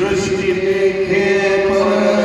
दृष्टि देखे पर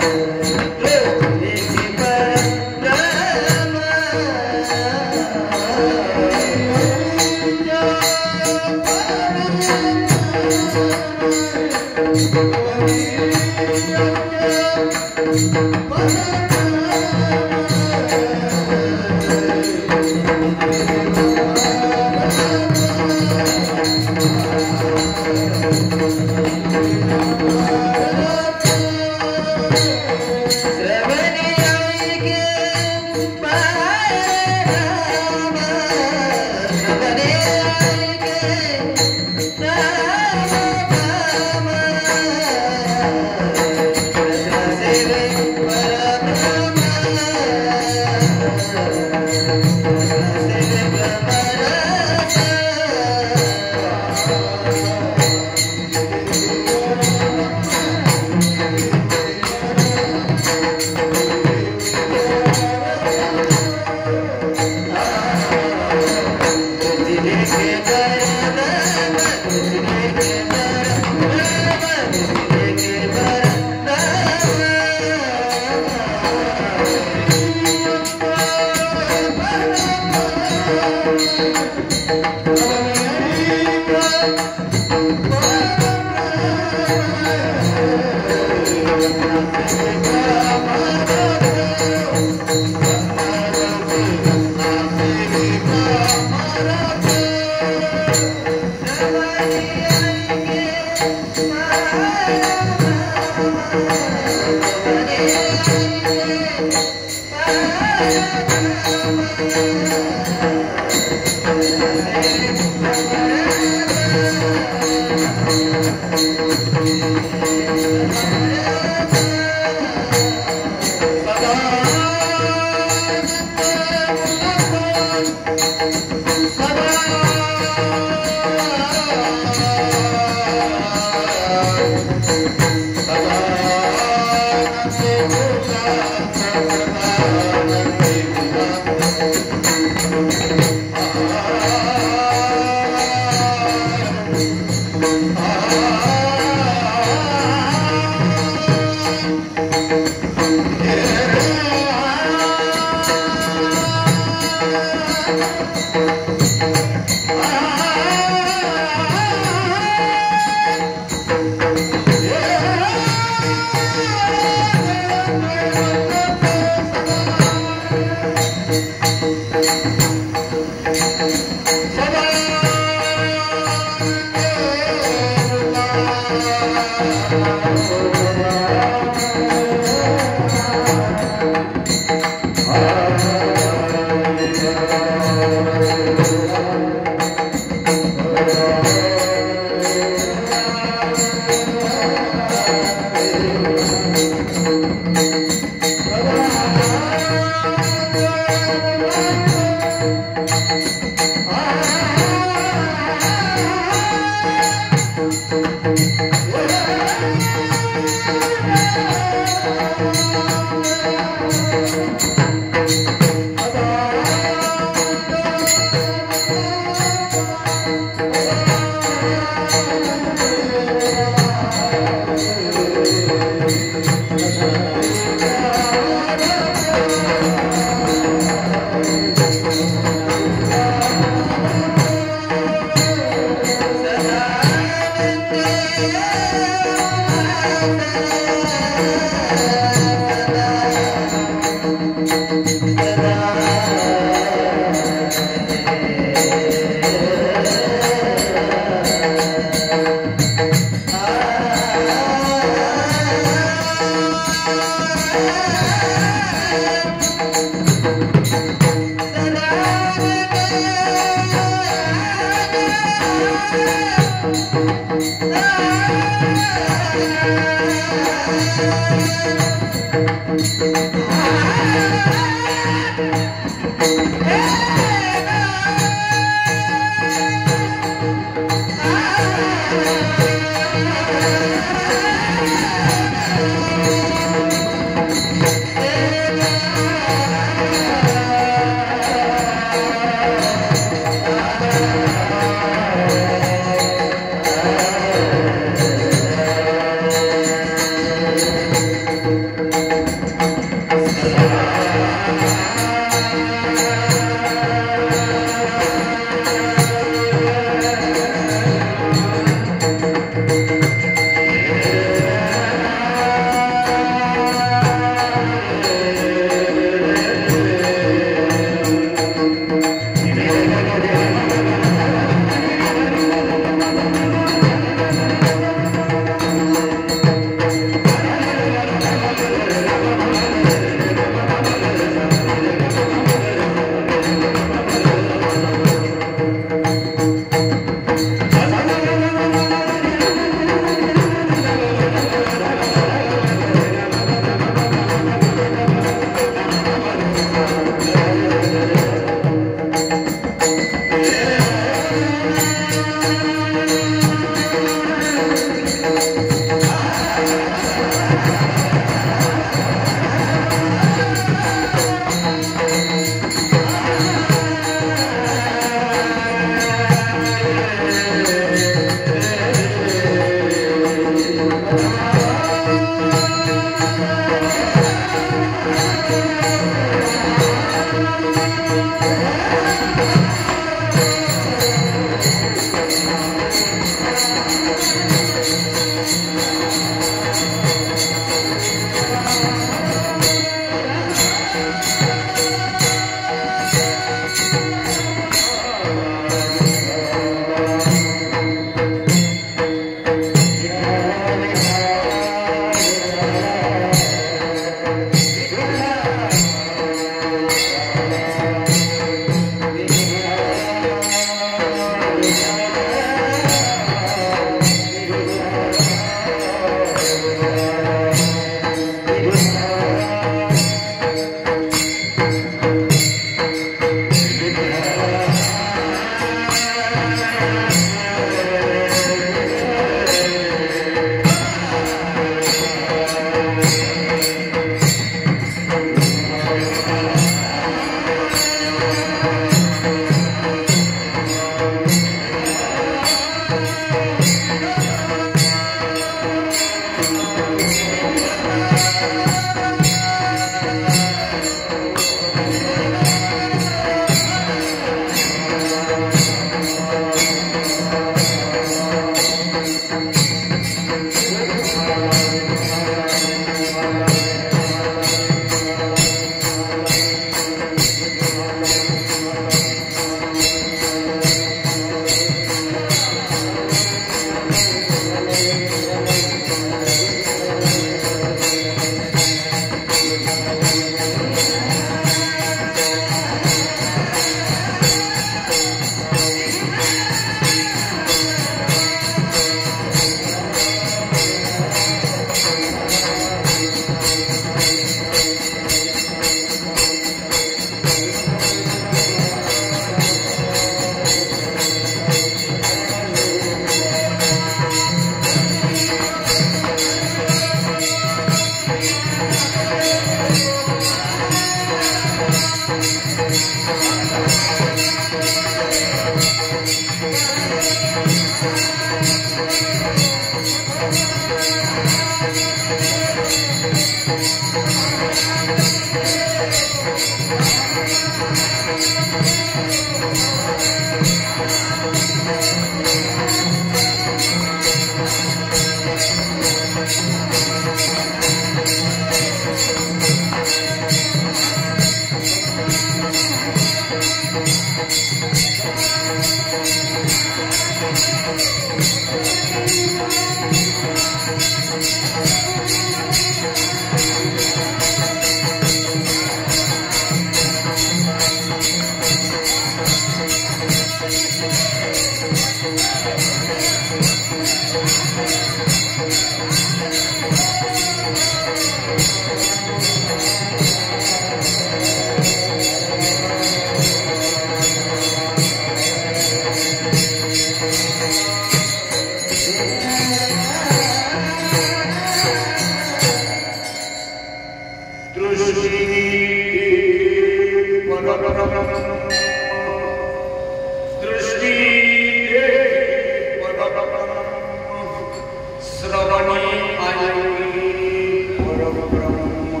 परब्रह्म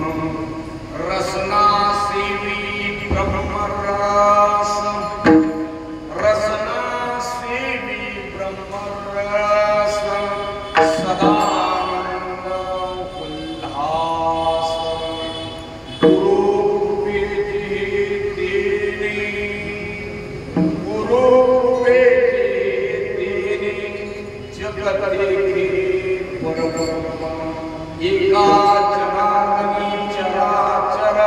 रसना सेवी ब्रह्मरस रसना सेवी ब्रह्मरस सदानंद उल्लास एका जनार्दनी चराचर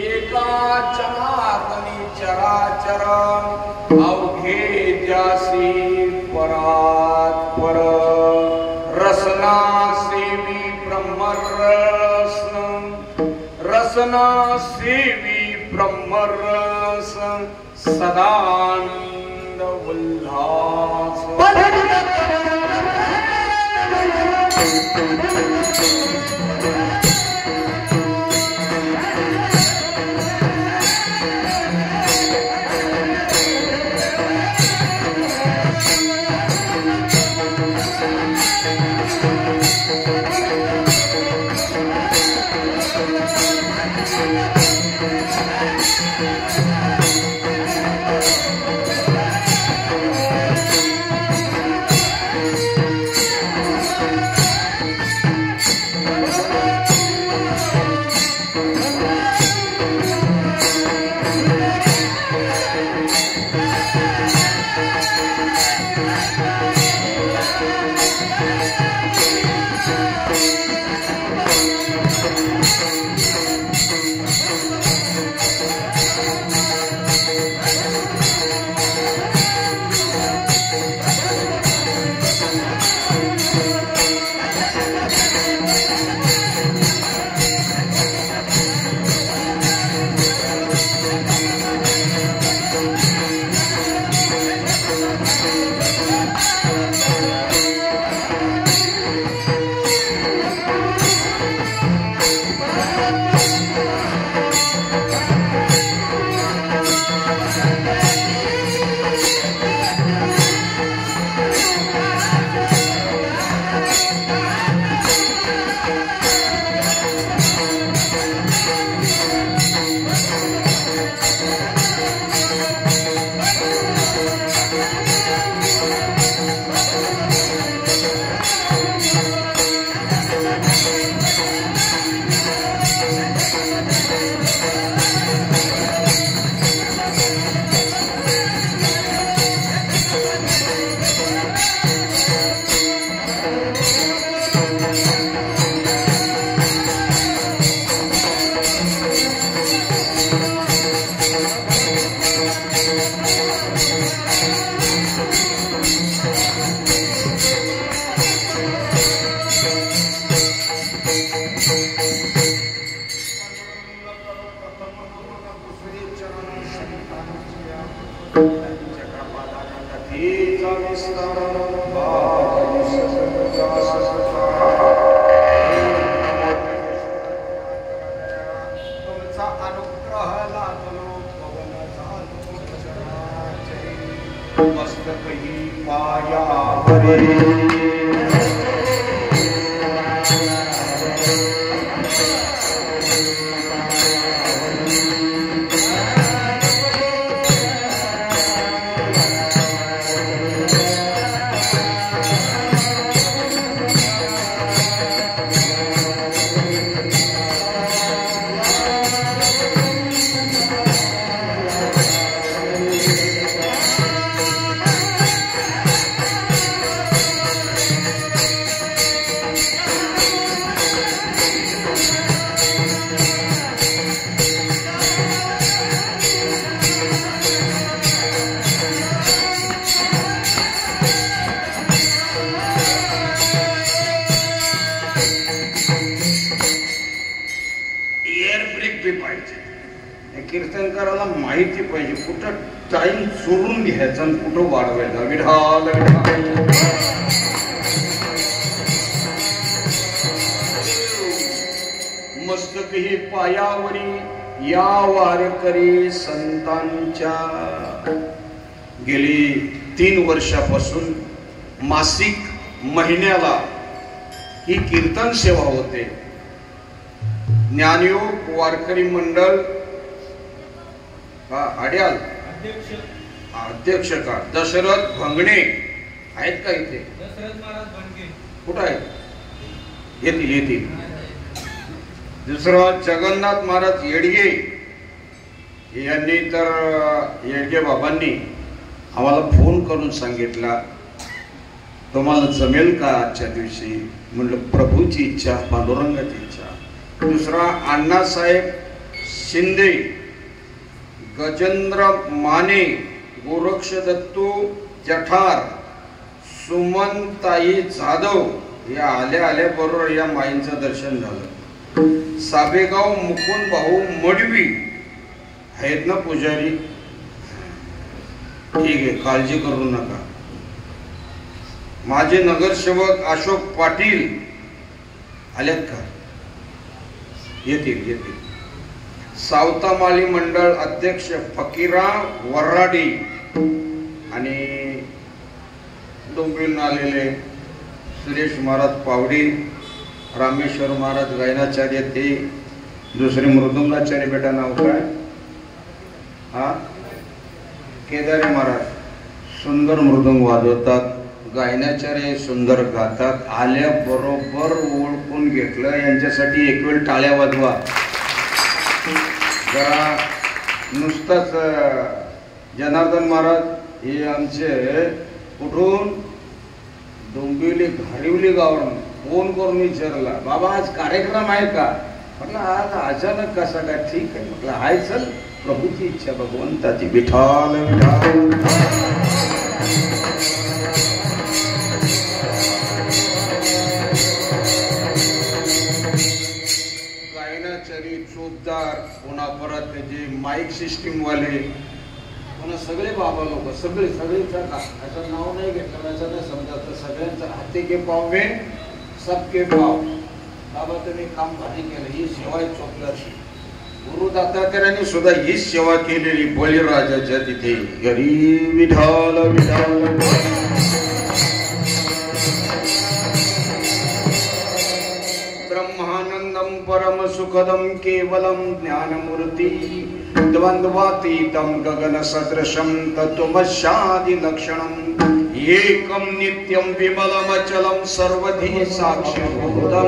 एका जनार्दनी चराचर अवघे जासी परात्पर रसना सेवी ब्रह्मरस रसना सेवी ब्रह्मरस सदानंद उल्लास कीर्तनकाराला माहिती पाहिजे कुठं टाइम सोडून घ्यायचा आणि कुठं वाढवायचा. विठाल मस्तकही पायावरी या वारकरी संतांच्या गेली 3 वर्षापासून मासिक महिन्याला ही कीर्तन सेवा होते. ज्ञानयोग वारकरी मंडळ अड्याल अध्यक्ष का दशरथ भंगणे आहेत का इथे? कुठं आहेत? येतील येतील. दुसरं जगन्नाथ महाराज येडगे यांनी तर येडगे बाबांनी आम्हाला फोन करून सांगितला तुम्हाला जमेल का आजच्या दिवशी. म्हणलं प्रभूची इच्छा, पांडुरंगाची इच्छा. दुसरा अण्णासाहेब शिंदे, गजेंद्र माने, गोरक्ष दत्तू जठार, सुमनताई जाधव या आल्या बरोबर या माईंचं दर्शन झालं. साबेगाव मुकुंद भाऊ मडवी आहेत ना पुजारी? ठीक आहे, काळजी करू नका. माझे नगरसेवक अशोक पाटील आलेत का? येतील येतील. सावतामाली मंडळ अध्यक्ष फकीरा वराडी आणि डोंबिवलीहून आलेले सुरेश महाराज पावडी, रामेश्वर महाराज गायनाचार्य, ते दुसरे मृदुंगाचार्य बेटा नाव काय? हा केदारी महाराज सुंदर मृदुंग वाजवतात, गायनाचार्य सुंदर गातात. आल्या बरोबर ओळखून घेतलं. यांच्यासाठी एक वेळ टाळ्या वाजवा. जरा नुसताच जनार्दन महाराज हे आमचे कुठून डोंबिवली घाडिवली गावावरून फोन करून विचारला, बाबा आज कार्यक्रम आहे का? म्हटलं आज अचानक कसा काय? ठीक आहे म्हटलं, हाय चल, प्रभूची इच्छा भगवंताची. विठाल विठाल. गायनाचारी चोपदार, पुन्हा परत जे माईक सिस्टीम वाले, पुन्हा सगळे बाबा लोक, सगळेचा का याचं नाव नाही घेतलं, याचं नाही समजायचं. सगळ्यांचं हाते के पाव में सबके पाव. बाबा तुम्ही काम भारी केलं. ही सेवा आहे चोपदारची. गुरु दत्तात्रेयांनी सुद्धा हीच सेवा केलेली बळीराजाच्या तिथे. घरी विठाल विठाल. ब्रह्मानंदम परम सुखदम केवलम ज्ञानमूर्ती द्वंद्वातीतं गगन सदृशं तत्त्वमस्यादि लक्षणम् एकं नित्यं विमलमचलं सर्वधी साक्षिभूतं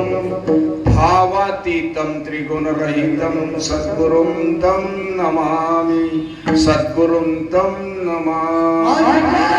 भावातीतं त्रिगुणरहितं सद्गुरुं तं नमामि. सद्गुरुं तं नमामि.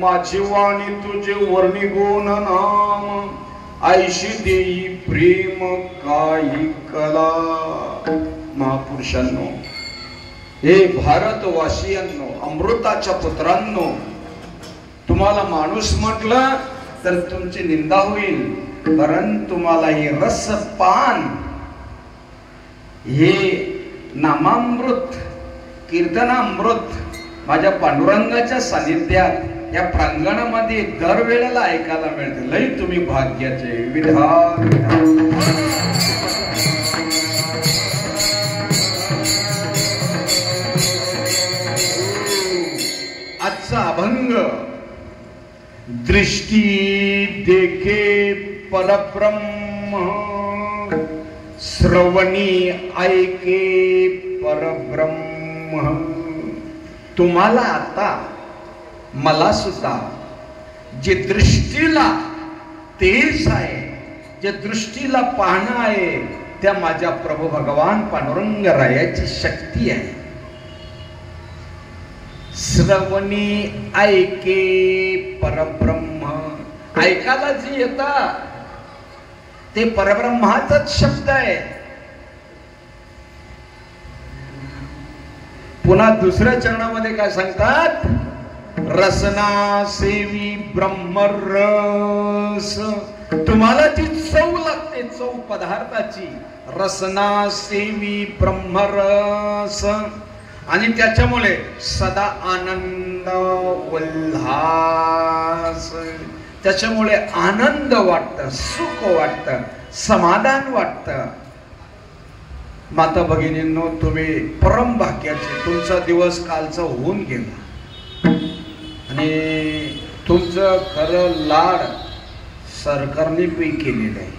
माझी वाणी तुझे वर्णी गुण नाम ऐशी देई प्रेम काही कला. महापुरुषांनो, हे भारतवासियांनो, अमृताच्या पुत्रांनो, तुम्हाला माणूस म्हटलं तर तुमची निंदा होईल, कारण तुम्हाला हे रसपान, हे नामामृत, कीर्तनामृत माझ्या पांडुरंगाच्या सानिध्यात या प्रांगणामध्ये दरवेळेला ऐकायला मिळते. लई तुम्ही भाग्याचे. विधान आजचा अभंग दृष्टी देखे परब्रह्म, श्रवणी ऐके परब्रह्म. तुम्हाला आता, मला सुद्धा जे दृष्टीला तेज आहे, जे दृष्टीला पाहणं आहे, त्या माझ्या प्रभू भगवान पांडुरंग रायाची शक्ती आहे. श्रवणी ऐके परब्रह्म. ऐकायला जी येतात ते परब्रह्माचाच शब्द आहे. पुन्हा दुसऱ्या चरणामध्ये काय सांगतात? रसना सेवी ब्रह्मरस. तुम्हाला जी चव लागते, चव पदार्थाची, रसना सेवी ब्रह्मरस, आणि त्याच्यामुळे सदा आनंद उल्हास. त्याच्यामुळे आनंद वाटतं, सुख वाटतं, समाधान वाटतं. माता भगिनींनो, तुम्ही परम भाग्याचे, तुमचा दिवस कालचा होऊन गेला आणि तुमचं खरं लाड सरकारने पे केलेलं आहे.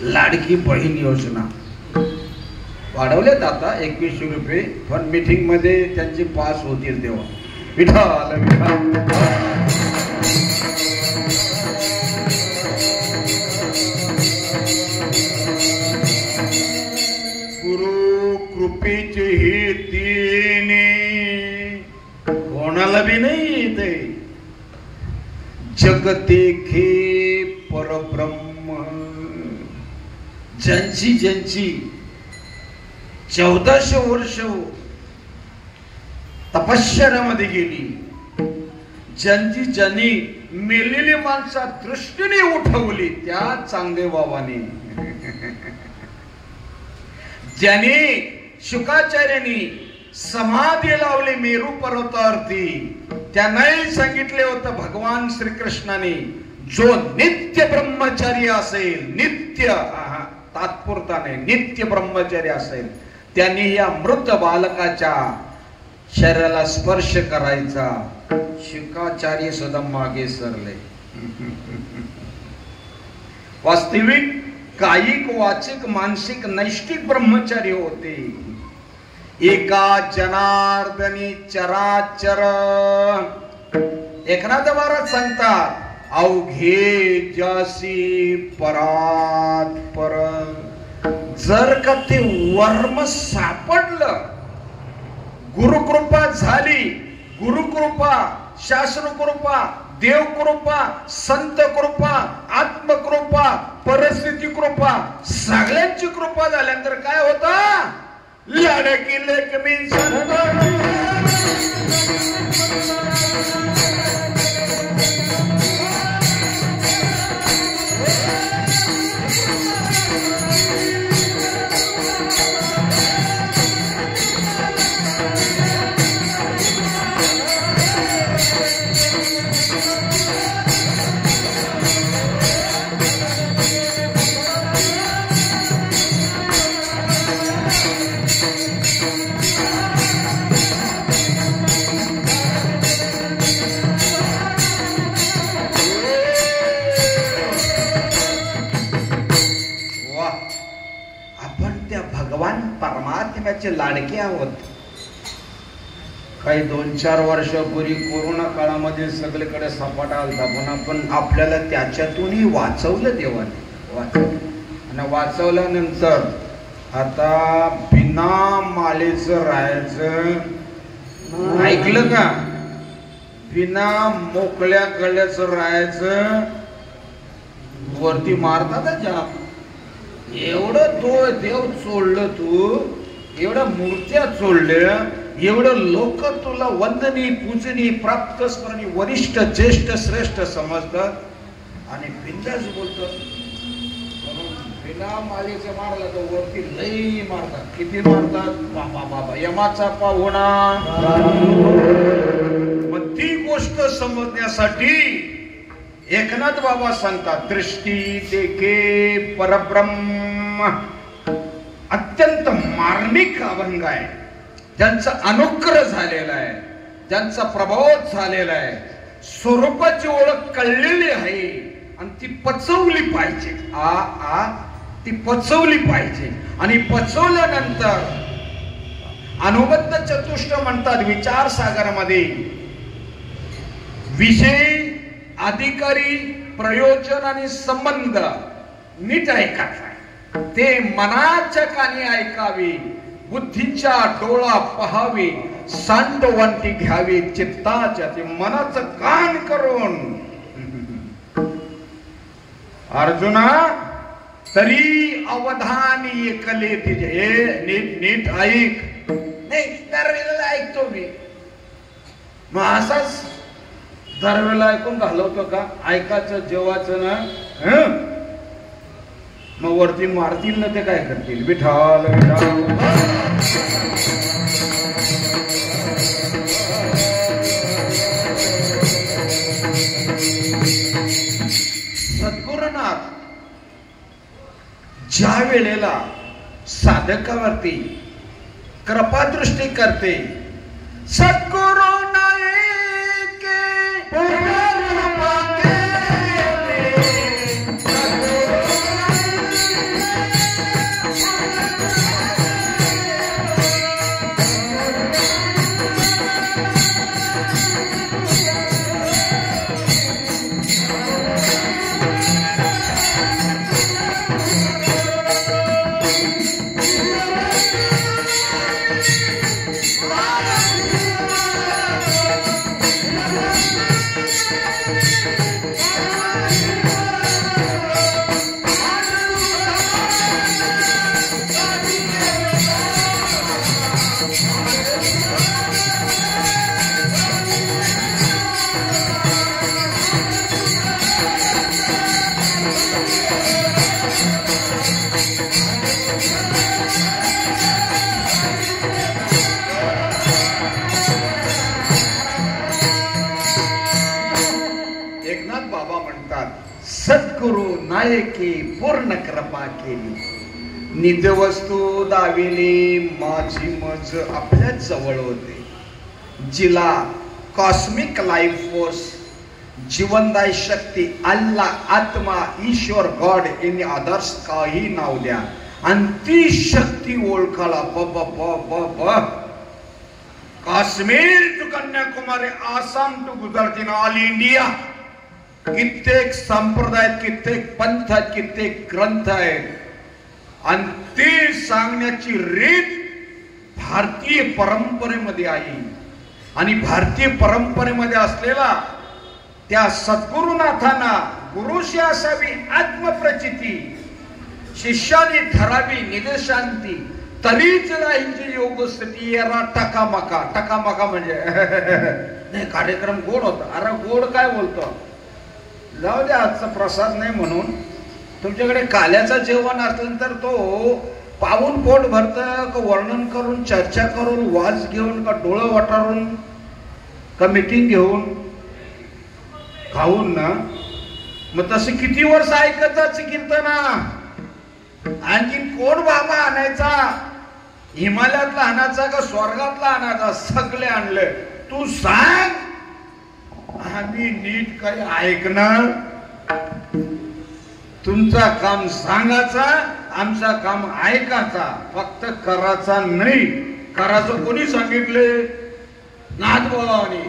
लाडकी बहीण योजना वाढवलेत आता 2100 रुपये, पण मीटिंग मध्ये त्यांची पास होतील तेव्हा. विठाल विठाल. गुरु कृपेचे हे तिने कोणाला बी नाही येते. जगतेखे परब्रह्म. ज्यांची 1400 वर्ष तपश्चर्यामध्ये गेली, ज्यांनी मेलेली माणसा दृष्टीने उठवली त्या चांगदेव बाबांनी, ज्यांनी शुकाचार्यांनी समाधी लावली मेरू पर्वतावरती, त्यांनाही सांगितले होतं भगवान श्रीकृष्णाने, जो नित्य ब्रह्मचारी असेल, नित्य तात्पुरता नाही, नित्य ब्रह्मचारी असेल, त्यांनी या मृत बालकाच्या शरीराला स्पर्श करायचा. शुकाचार्य सुद्धा मागे सरले. वास्तविक कायिक वाचिक मानसिक नैष्टिक ब्रह्मचारी होते. एका जनार्दनी चराचर. एकनाथ महाराज सांगतात, अवघे जासी परात पर. जर का ते वर्म सापडलं, गुरुकृपा झाली, गुरुकृपा, शास्त्रकृपा, देवकृपा, संत कृपा, आत्मकृपा, परिस्थिती कृपा, सगळ्यांची कृपा झाल्यानंतर काय होतं? लाडकी लक्ष्मी परमात्म्याचे लाडके आहोत. काही 2-4 वर्षापूर्वी कोरोना काळामध्ये सगळीकडे सपाटा आलता, पण आपल्याला त्याच्यातूनही वाचवलं देवाने. आणि वाचवल्यानंतर आता बिना मालेचं राहायचं. ऐकलं का? बिना मोकळ्या गळ्याचं राहायचं. वरती मारतात जाप. एवढं तो देव चोळलं, तू एवढ्या मूर्त्या चोळल्या, एवढं लोक तुला वंदनी पूजनी प्राप्त स्मरणी वरिष्ठ ज्येष्ठ श्रेष्ठ समजतात आणि बिंदास बोलतात. बिना मालेचं मारला तर वरती लई मारतात. किती मारतात? बाबा बाबा यमाचा पाहुणा. मग ती गोष्ट समजण्यासाठी एकनाथ बाबा सांगतात, दृष्टी देखे परब्रह्म. अत्यंत मार्मिक अभंग आहे. ज्यांचा अनुग्रह झालेला आहे, ज्यांचा प्रभाव झालेला आहे, स्वरूपाची ओळख कळलेली आहे आणि ती पचवली पाहिजे. ती पचवली पाहिजे. आणि पचवल्यानंतर अनुबद्ध चतुष्ट म्हणतात विचार सागरामध्ये, विषय, अधिकारी, प्रयोजन आणि संबंध नीट ऐकायचा. ते मनाच्या कानी ऐकावे, बुद्धीच्या डोळा पहावे, सांडवंती घ्यावी चित्ताच्या. ते मनाचं कान करून अर्जुना तरी अवधान एकले तिचे नीट नीट ऐक. नाही दरवेळेला ऐकतो मी, मग असाच दरवेळेला ऐकून घालवतो का? ऐकायचं जेवायचं ना, मग वरती मारतील ना ते काय करतील? विठाल सद्गुरुनाथ ज्या वेळेला साधकावरती कृपादृष्टी करते, सद्गुरु सद्गुरु नायकी पूर्ण कृपा केली, निज वस्तू दाविली माझी मज आपल्या जवळ होते. जिला कॉस्मिक लाईफ फोर्स, जीवनदायी शक्ती, अल्लाह, आत्मा, ईश्वर, गॉड यांनी आदर्श काही नाव द्या आणि ती शक्ती ओळखाला. Kashmir to Kanyakumari, Assam to Gujarat, all India कित्येक संप्रदाय, कित्येक पंथ, कित्येक ग्रंथ आहेत आणि ते सांगण्याची रीत भारतीय परंपरेमध्ये आहे. आणि भारतीय परंपरेमध्ये असलेला त्या सद्गुरुनाथांना गुरुशी असावी आत्मप्रचिती, शिष्याने ठरावी निदशांती, तरीच राहींची योगस्थिती. टकामका, टकामका म्हणजे नाही कार्यक्रम गोड होता. अरे गोड काय बोलतो, जाऊ दे आजचा प्रसाद नाही म्हणून. तुमच्याकडे काल्याचं जेवण असलं तर तो पाहून पोट भरतं का वर्णन करून, चर्चा करून, वाज घेऊन, का डोळं वटारून, का मीटिंग घेऊन खाऊन ना? मग तसे किती वर्ष ऐकत जायचं कीर्तना? आणखीन कोण बाबा आणायचा? हिमालयातला आणायचा का स्वर्गातला आणायचा? सगळे आणले. तू सांग, आम्ही नीट काही ऐकणार. तुमचा काम सांगायचा, आमचा काम ऐकायचा, फक्त करायचा नाही. करायचं कोणी सांगितले? नाथभावानी.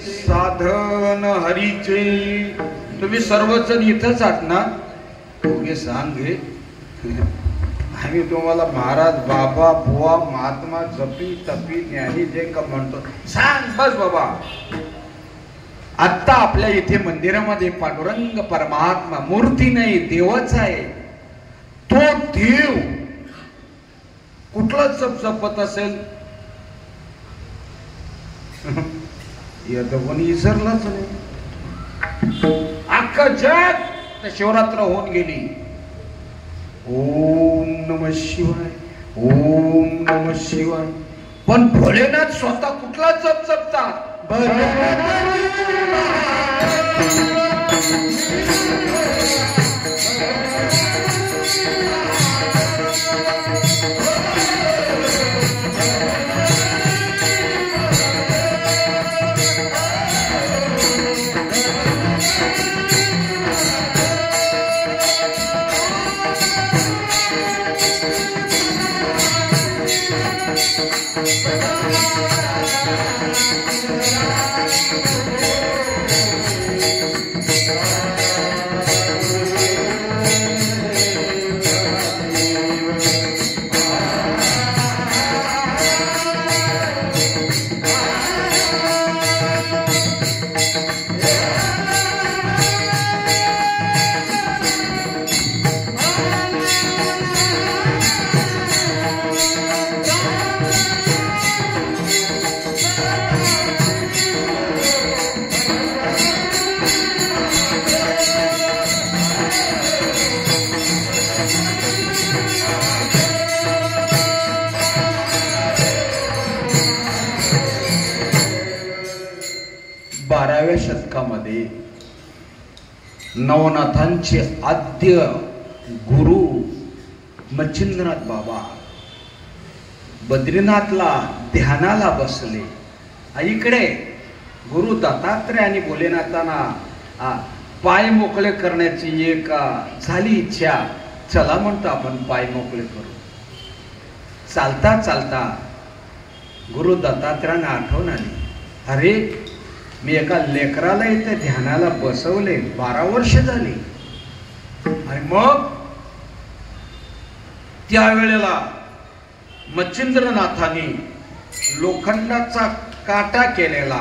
साधन हरीचे. तुम्ही सर्वजण इथंच आहात ना? ओके सांग घे. आम्ही तुम्हाला महाराज, बाबा, बुवा, महात्मा, जपी, तपी, ज्ञानी जे का म्हणतो सांग बस बाबा. आता आपल्या इथे मंदिरामध्ये पांडुरंग परमात्मा मूर्ती नाही, देवच आहे. तो देव कुठला जपत असेल? कोणी विसरलाच नाही. अख्खा जग आता शिवरात्र होऊन गेली. ओम नमः शिवाय, ओम नमः शिवाय. पण भोलेनाथ स्वतः कुठला जप जपतात? शतकामध्ये नवनाथांचे आद्य गुरु मच्छिंद्रनाथ बाबा बद्रीनाथला ध्यानाला बसले. इकडे गुरु दत्तात्रय आणि भोलेनाथांना पाय मोकळे करण्याची एक झाली इच्छा. चला म्हणतो आपण पाय मोकळे करू. चालता चालता गुरु दत्तात्रयांना आठवण आली, अरे मी एका लेकराला इथे ध्यानाला बसवले, 12 वर्ष झाली. आणि मग त्यावेळेला मच्छिंद्रनाथांनी लोखंडाचा काटा केलेला,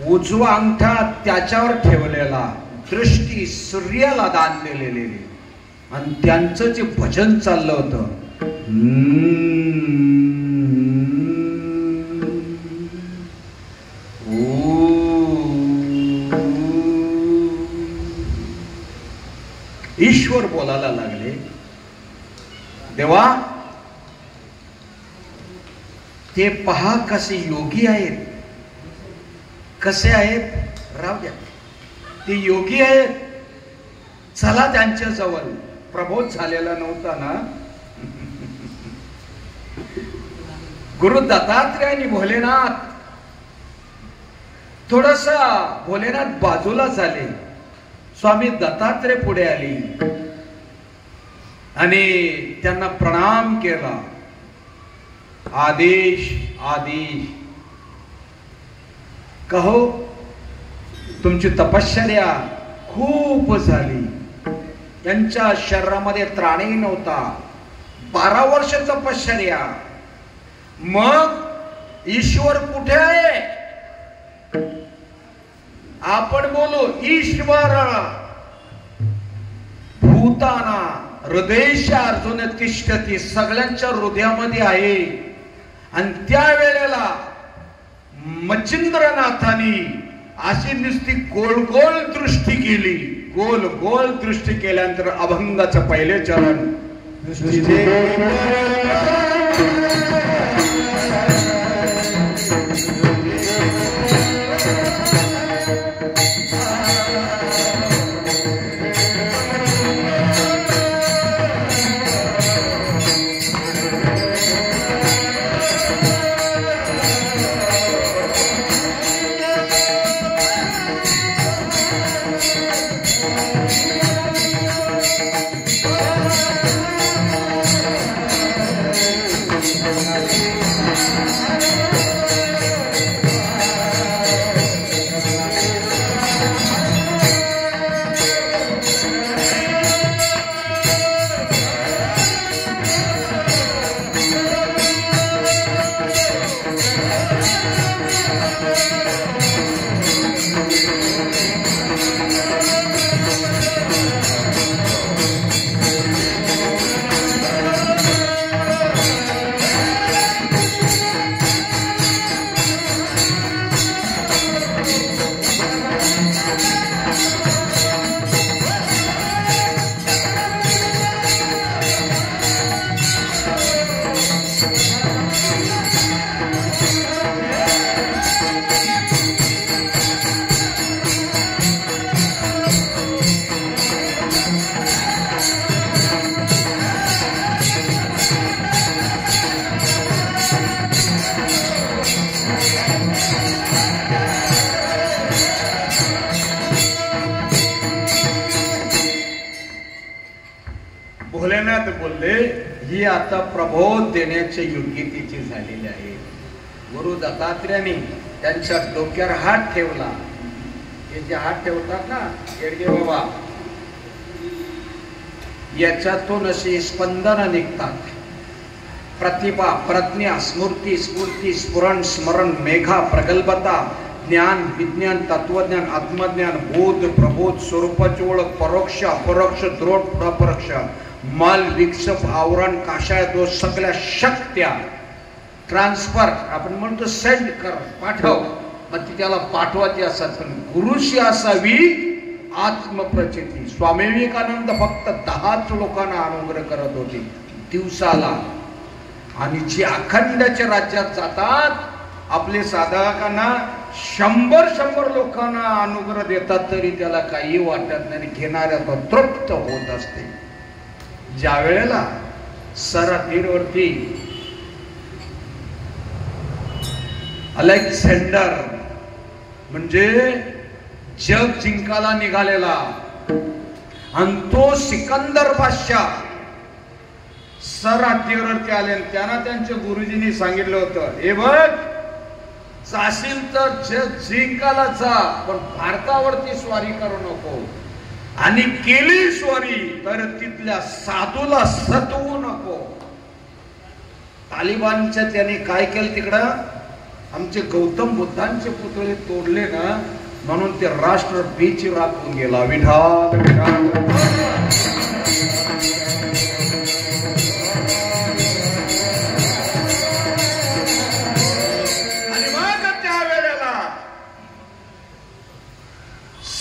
उजवा अंगठा त्याच्यावर ठेवलेला, दृष्टी सूर्याला दान दिलेली, आणि त्यांचं जे भजन चाललं होतं, ईश्वर बोलायला लागले, देवा ते पहा कसे योगी आहेत. कसे आहेत? राव द्या, ते योगी आहेत, चला त्यांच्या जवळ. प्रबोध झालेला नव्हता ना. गुरु दत्तात्रय आणि भोलेनाथ थोडसा भोलेनाथ बाजूला झाले. स्वामी दत्तात्रय पुढे आली आणि त्यांना प्रणाम केला. आदेश आदेश. कहो, तुमची तपश्चर्या खूप झाली. त्यांच्या शरीरामध्ये त्राणही नव्हता. 12 वर्ष तपश्चर्या. मग ईश्वर कुठे आहे? आपण बोलू ईश्वर भूताना हृदयेश अर्जुन तिष्ठती. सगळ्यांच्या हृदयामध्ये आहे. आणि त्या वेळेला मच्छिंद्रनाथांनी अशी नुसती गोल गोल दृष्टी केली. गोल गोल दृष्टी केल्यानंतर अभंगाचं पहिले चरण, भोलेनाथ बोलले ही आता प्रबोध देण्याच्या योग्यतेची झालेली आहे. गुरु दत्तात्र्यांनी त्यांच्या डोक्यावर हात ठेवला. हे जे हात ठेवतात ना येडगे बाबा, याच्यातून अशी स्पंदन निघतात. प्रतिभा, प्रज्ञा, स्मृती, स्फूर्ती, स्फुरण, स्मरण, मेघा, प्रगल्भता, ज्ञान, विज्ञान, तत्वज्ञान, आत्मज्ञान, बोध, प्रबोध, स्वरूपाची ओळख, परोक्ष, अपरोक्ष, दृढ, अपरोक्ष, मल, विक्षेप, आवरण, काशाय दोष, सगळ्या शक्त्या ट्रान्सफर, आपण म्हणतो सेंड कर, पाठव. मग ती त्याला पाठवायची असतात. पण गुरुशी असावी आत्मप्रचिती. स्वामी विवेकानंद फक्त 10च लोकांना अनुग्रह करत होते दिवसाला. आणि जे अखंडच्या राज्यात जातात आपले साधकांना 100 लोकांना अनुग्रह देतात तरी त्याला काही वाटत नाही. घेणाऱ्या तो तृप्त होत असते. ज्या वेळेला सरातीरवरती अलेक्झांडर म्हणजे जग जिंकायला निघालेला आणि तो सिकंदर बादशाह सरातीवरती आले. त्यांना त्यांच्या गुरुजींनी सांगितलं होतं, हे बघ जाशील तर जग जिंकायला जा, पण भारतावरती स्वारी करू नको. आणि केली स्वारी तर तिथल्या साधूला सतवू नको. तालिबानच्या त्याने काय केलं तिकडं, आमचे गौतम बुद्धांचे पुतळे तोडले ना, म्हणून ते राष्ट्र बीच राखून गेला. विठाल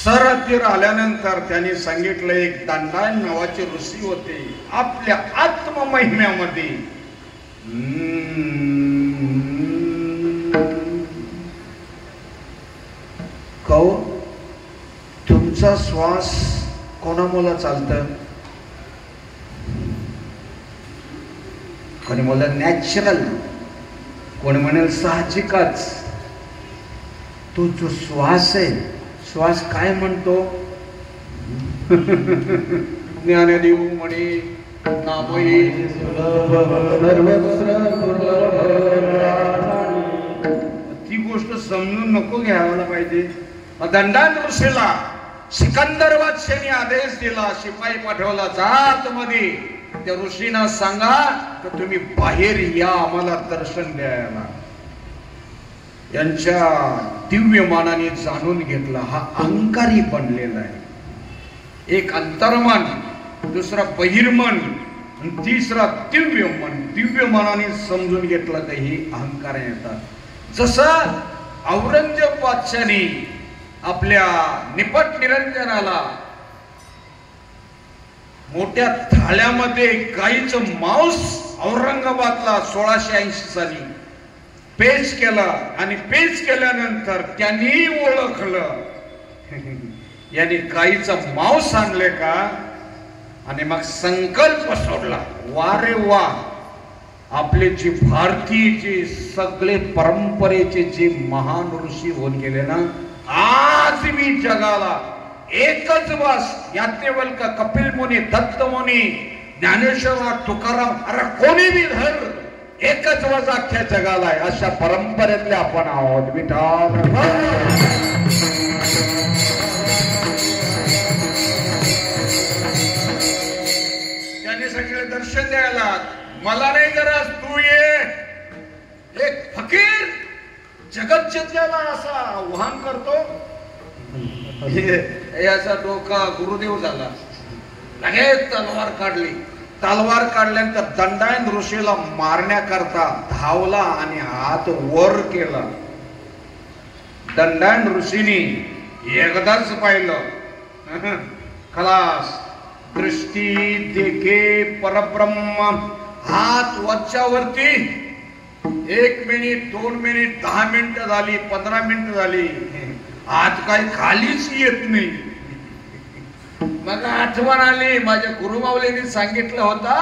सरातीर आल्यानंतर त्यांनी सांगितलं, एक दंडायन नावाचे ऋषी होते आपल्या आत्म महिम्यामध्ये. कहो तुमचा श्वास कोणामुळे चालतं? कोणी म्हणलं नॅचरल, कोणी म्हणेल साहजिकच. तो जो श्वास आहे, श्वास काय म्हणतो? ज्ञानदेव म्हणे नामये ती गोष्ट समजून नको घ्यायला पाहिजे. दंडान ऋषीला सिकंदर बादशाहाने आदेश दिला, शिपाई पाठवला, जात मध्ये त्या ऋषींना सांगा तर तुम्ही बाहेर या, आम्हाला दर्शन द्यायला. यांच्या दिव्यमानाने जाणून घेतला हा अहंकारी बनलेला आहे. एक अंतर्मन, दुसरा बहिर्मन, तिसरा दिव्यमन. दिव्यमानाने समजून घेतलं की हे अहंकार येतात. जसं औरंगजेब बादशाहाने आपल्या निपट निरंजनाला मोठ्या थाळ्यामध्ये गाईचं मांस औरंगाबादला 1680 साली पेश केला. आणि पेश केल्यानंतर त्यांनी ओळखलं यांनी गाईचं मांस आणले का. आणि मग संकल्प सोडला, वारे वा, आपले जे भारतीय सगळे परंपरेचे जे महान ऋषी होऊन गेले ना, आज मी जगाला एकच बस, याज्ञवल्क्य, कपिल मुनी, दत्त मुनी, ज्ञानेश्वर, तुकाराम, अरे कोणी बी धर, एकच वज अख्ख्या जगाला आहे. अशा परंपरेतले आपण आहोत. विठाल त्याने सगळे दर्शन द्यायला, मला नाही गरज, तू ये. एक फकीर जगत जिंकल्याला असा आव्हान करतो. याचा डोका गुरुदेव झाला. लगेच तलवार काढली. तलवार काढल्यानंतर दंडायन ऋषीला मारण्याकरता धावला आणि हात वर केला. दंडायन ऋषीनी एकदाच पाहिलं, खलास, दृष्टी देखे परब्रह्म. हात वरच्यावरती 1 मिनिट, 2 मिनिट, 10 मिनिटं झाली, 15 मिनिटं झाली, हात काही खालीच येत नाही. मला आठवण आली, माझ्या गुरुमाऊलींनी सांगितलं होता,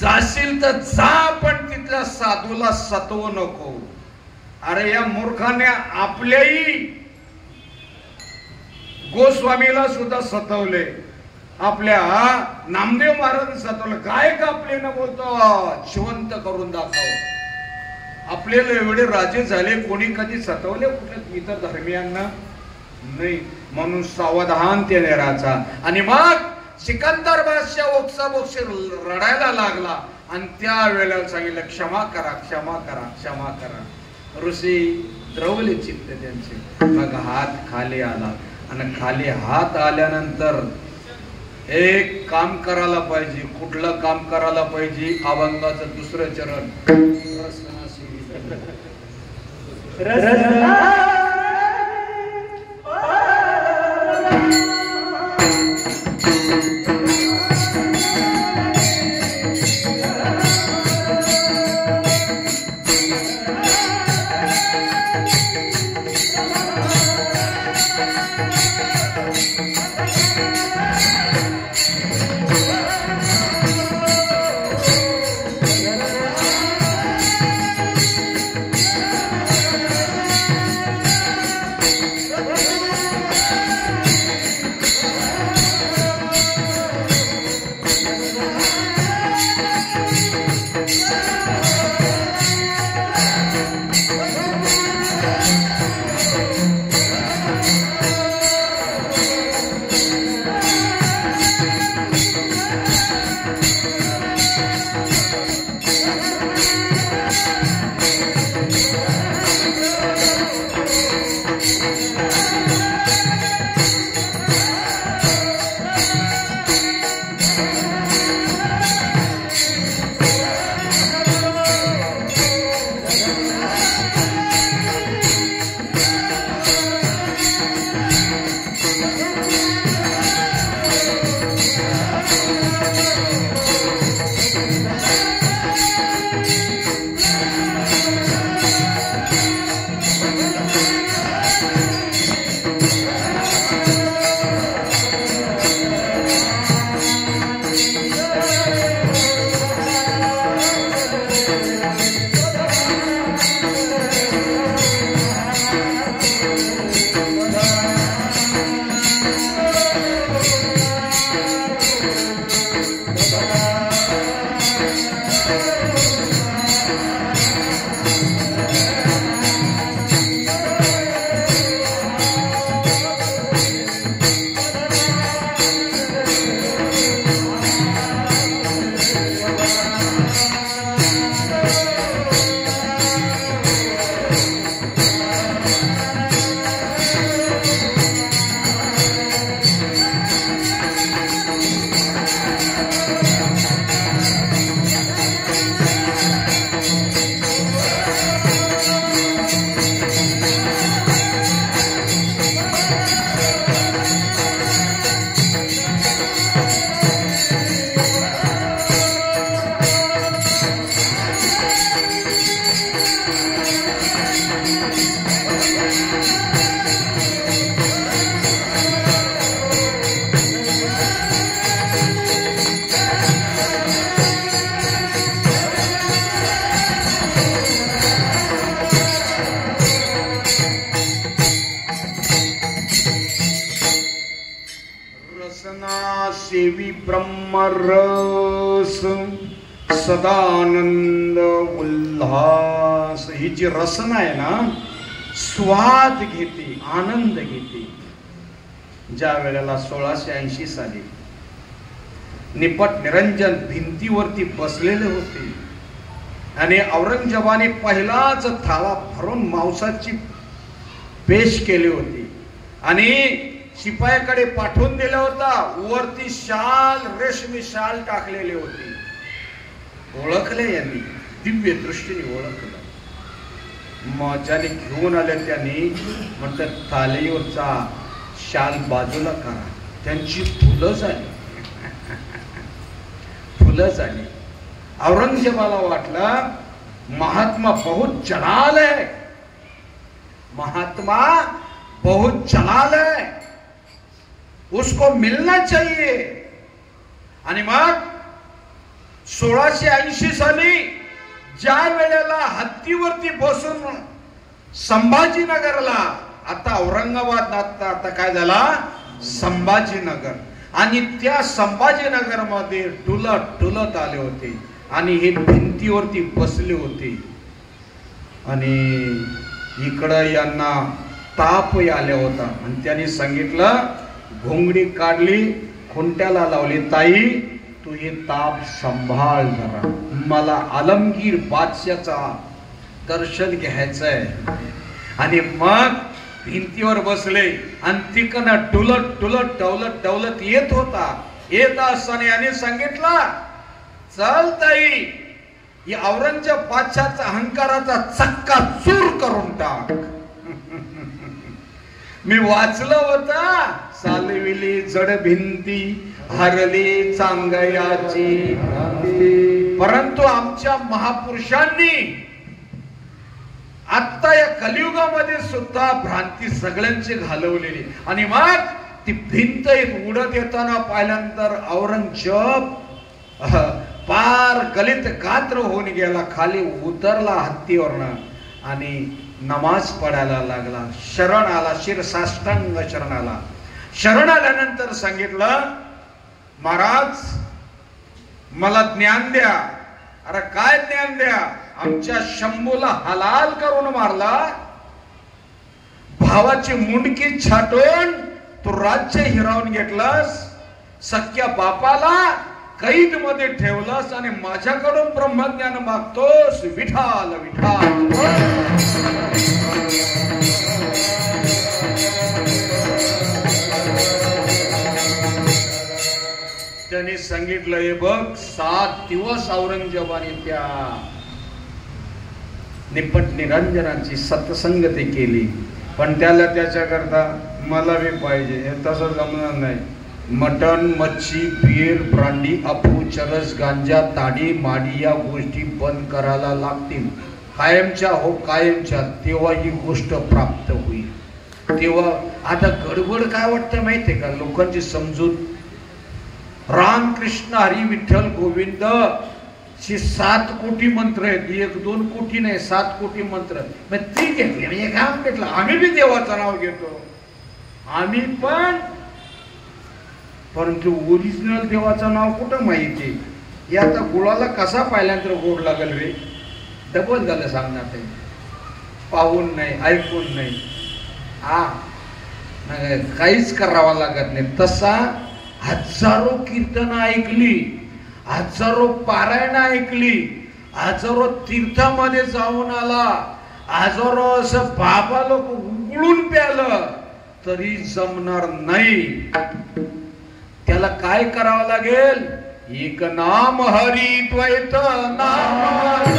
जाशील तर जा पण तिथल्या साधूला सतवू नको. अरे या मूर्खाने आपल्याही गोस्वामीला सुद्धा सतवले. आपल्या नामदेव महाराज सतवलं, काय कापले ना बोलतो जिवंत करून दाखव. आपल्याला एवढे राजे झाले, कोणी कधी सतवले कुठे इतर धर्मियांना नाही, म्हणून सावधानतेने राहायचा. आणि मग सिकंदर बादशाह ओक्साबोक्ष रडायला लागला आणि त्या वेळेला सांगितलं क्षमा करा, क्षमा करा, क्षमा करा. ऋषी द्रवले चित्त त्यांचे. मग हात खाली आला आणि खाली हात आल्यानंतर एक काम करायला पाहिजे. कुठलं काम करायला पाहिजे? अभंगाचं दुसरं चरण, सेवी ब्रह्मरस सदानंद उल्हास. ही जी रसना आहे ना, स्वाद घेते, आनंद घेते. ज्या वेळेला 1680 साली निपट निरंजन भिंतीवरती बसलेले होते आणि औरंगजेबाने पहिलाच थाळा भरून मांसाची पेश केली होती आणि शिपायाकडे पाठवून दिला होता. वरती शाल, रेशमी शाल टाकलेली होती. ओळखले यांनी, दिव्य दृष्टीने ओळखलं. मग ज्याने घेऊन आले त्यांनी म्हणतात थालीवरचा शाल बाजूला करा. त्यांची फुलं झाली, फुलं झाली. औरंगजेबाला वाटलं महात्मा बहुत जलाल है, महात्मा बहुत जलाल है, उसको मिलना चाहिए. आणि मग 1680 साली ज्या वेळेला हत्तीवरती बसून संभाजीनगरला, आता औरंगाबाद आता काय झाला संभाजीनगर, आणि त्या संभाजीनगरमध्ये डुलत आले होते आणि हे भिंतीवरती बसले होते आणि इकडं यांना ताप आल्या होता आणि त्यांनी सांगितलं, घोंगडी काढली, खुंट्याला लावली, ताई तू हे ताप सांभाळ जरा, मला आलमगीर बादशाचा दर्शन घ्यायचंय. आणि मग भिंतीवर बसले आणि तिकडनं डुलत डवलत येत होता. येत असताना याने सांगितलं, चल ताई, या औरंगजेब बादशाचा अहंकाराचा चक्का चूर करून टाक. मी वाचलं होता, चालविली जड भिंती, हरली चांगयाची, परंतु आमच्या महापुरुषांनी आता या कलियुगामध्ये सुद्धा भ्रांती सगळ्यांची घालवलेली. आणि मग ती भिंत एक उडत येताना पाहिल्यानंतर औरंगजेब पार गलित गात्र होऊन गेला, खाली उतरला हत्तीवरनं आणि नमाज पडायला लागला. शरण आला, शिरसाष्टांग शरण आला. शरण आल्यानंतर सांगितलं, महाराज मला ज्ञान द्या. अरे काय ज्ञान द्या? आमच्या शंभूला हलाल करून मारला, भावाची मुंडकी छाटून तू राज्य हिरावून घेतलंस, सख्या बापाला कैद मध्ये ठेवलंस आणि माझ्याकडून ब्रह्मज्ञान मागतोस. विठाल विठाल. त्याने सांगितलं, हे बघ, 7 दिवस औरंगजेबाने त्या निपट निरंजनाची सत्संगती केली, पण त्याला त्याच्याकरता मला बी पाहिजे हे तसं जमणार नाही. मटण, मच्छी, बियर, ब्रांडी, अफू, चरस, गांजा, ताडी, माडी या गोष्टी बंद करायला लागतील कायमच्या. हो कायमच्या, तेव्हा ही गोष्ट प्राप्त होईल. तेव्हा आता गडबड काय वाटतं माहितीये का, लोकांची समजूत, राम कृष्ण हरी विठ्ठल गोविंद 7 कोटी मंत्र आहेत, 1-2 कोटी नाही, 7 कोटी मंत्र. मग ती घेतली म्हणजे काम घेतलं. आम्ही बी देवाचं नाव घेतो, आम्ही पण, परंतु ओरिजिनल देवाचं नाव कुठं माहिती. हे आता गुळाला कसा पाहिल्यानंतर गोड लागल रे, डबल झालं सांगणार ते, पाहून नाही, ऐकून नाही, काहीच करावं लागत नाही. तसा हजारो कीर्तन ऐकली, हजारो पारायण ऐकली, हजारो तीर्थामध्ये जाऊन आला, हजारो असं बाबा लोक उघडून प्यालं तरी जमणार नाही. त्याला काय करावं लागेल? एक नाम हरी द्वैत नाम.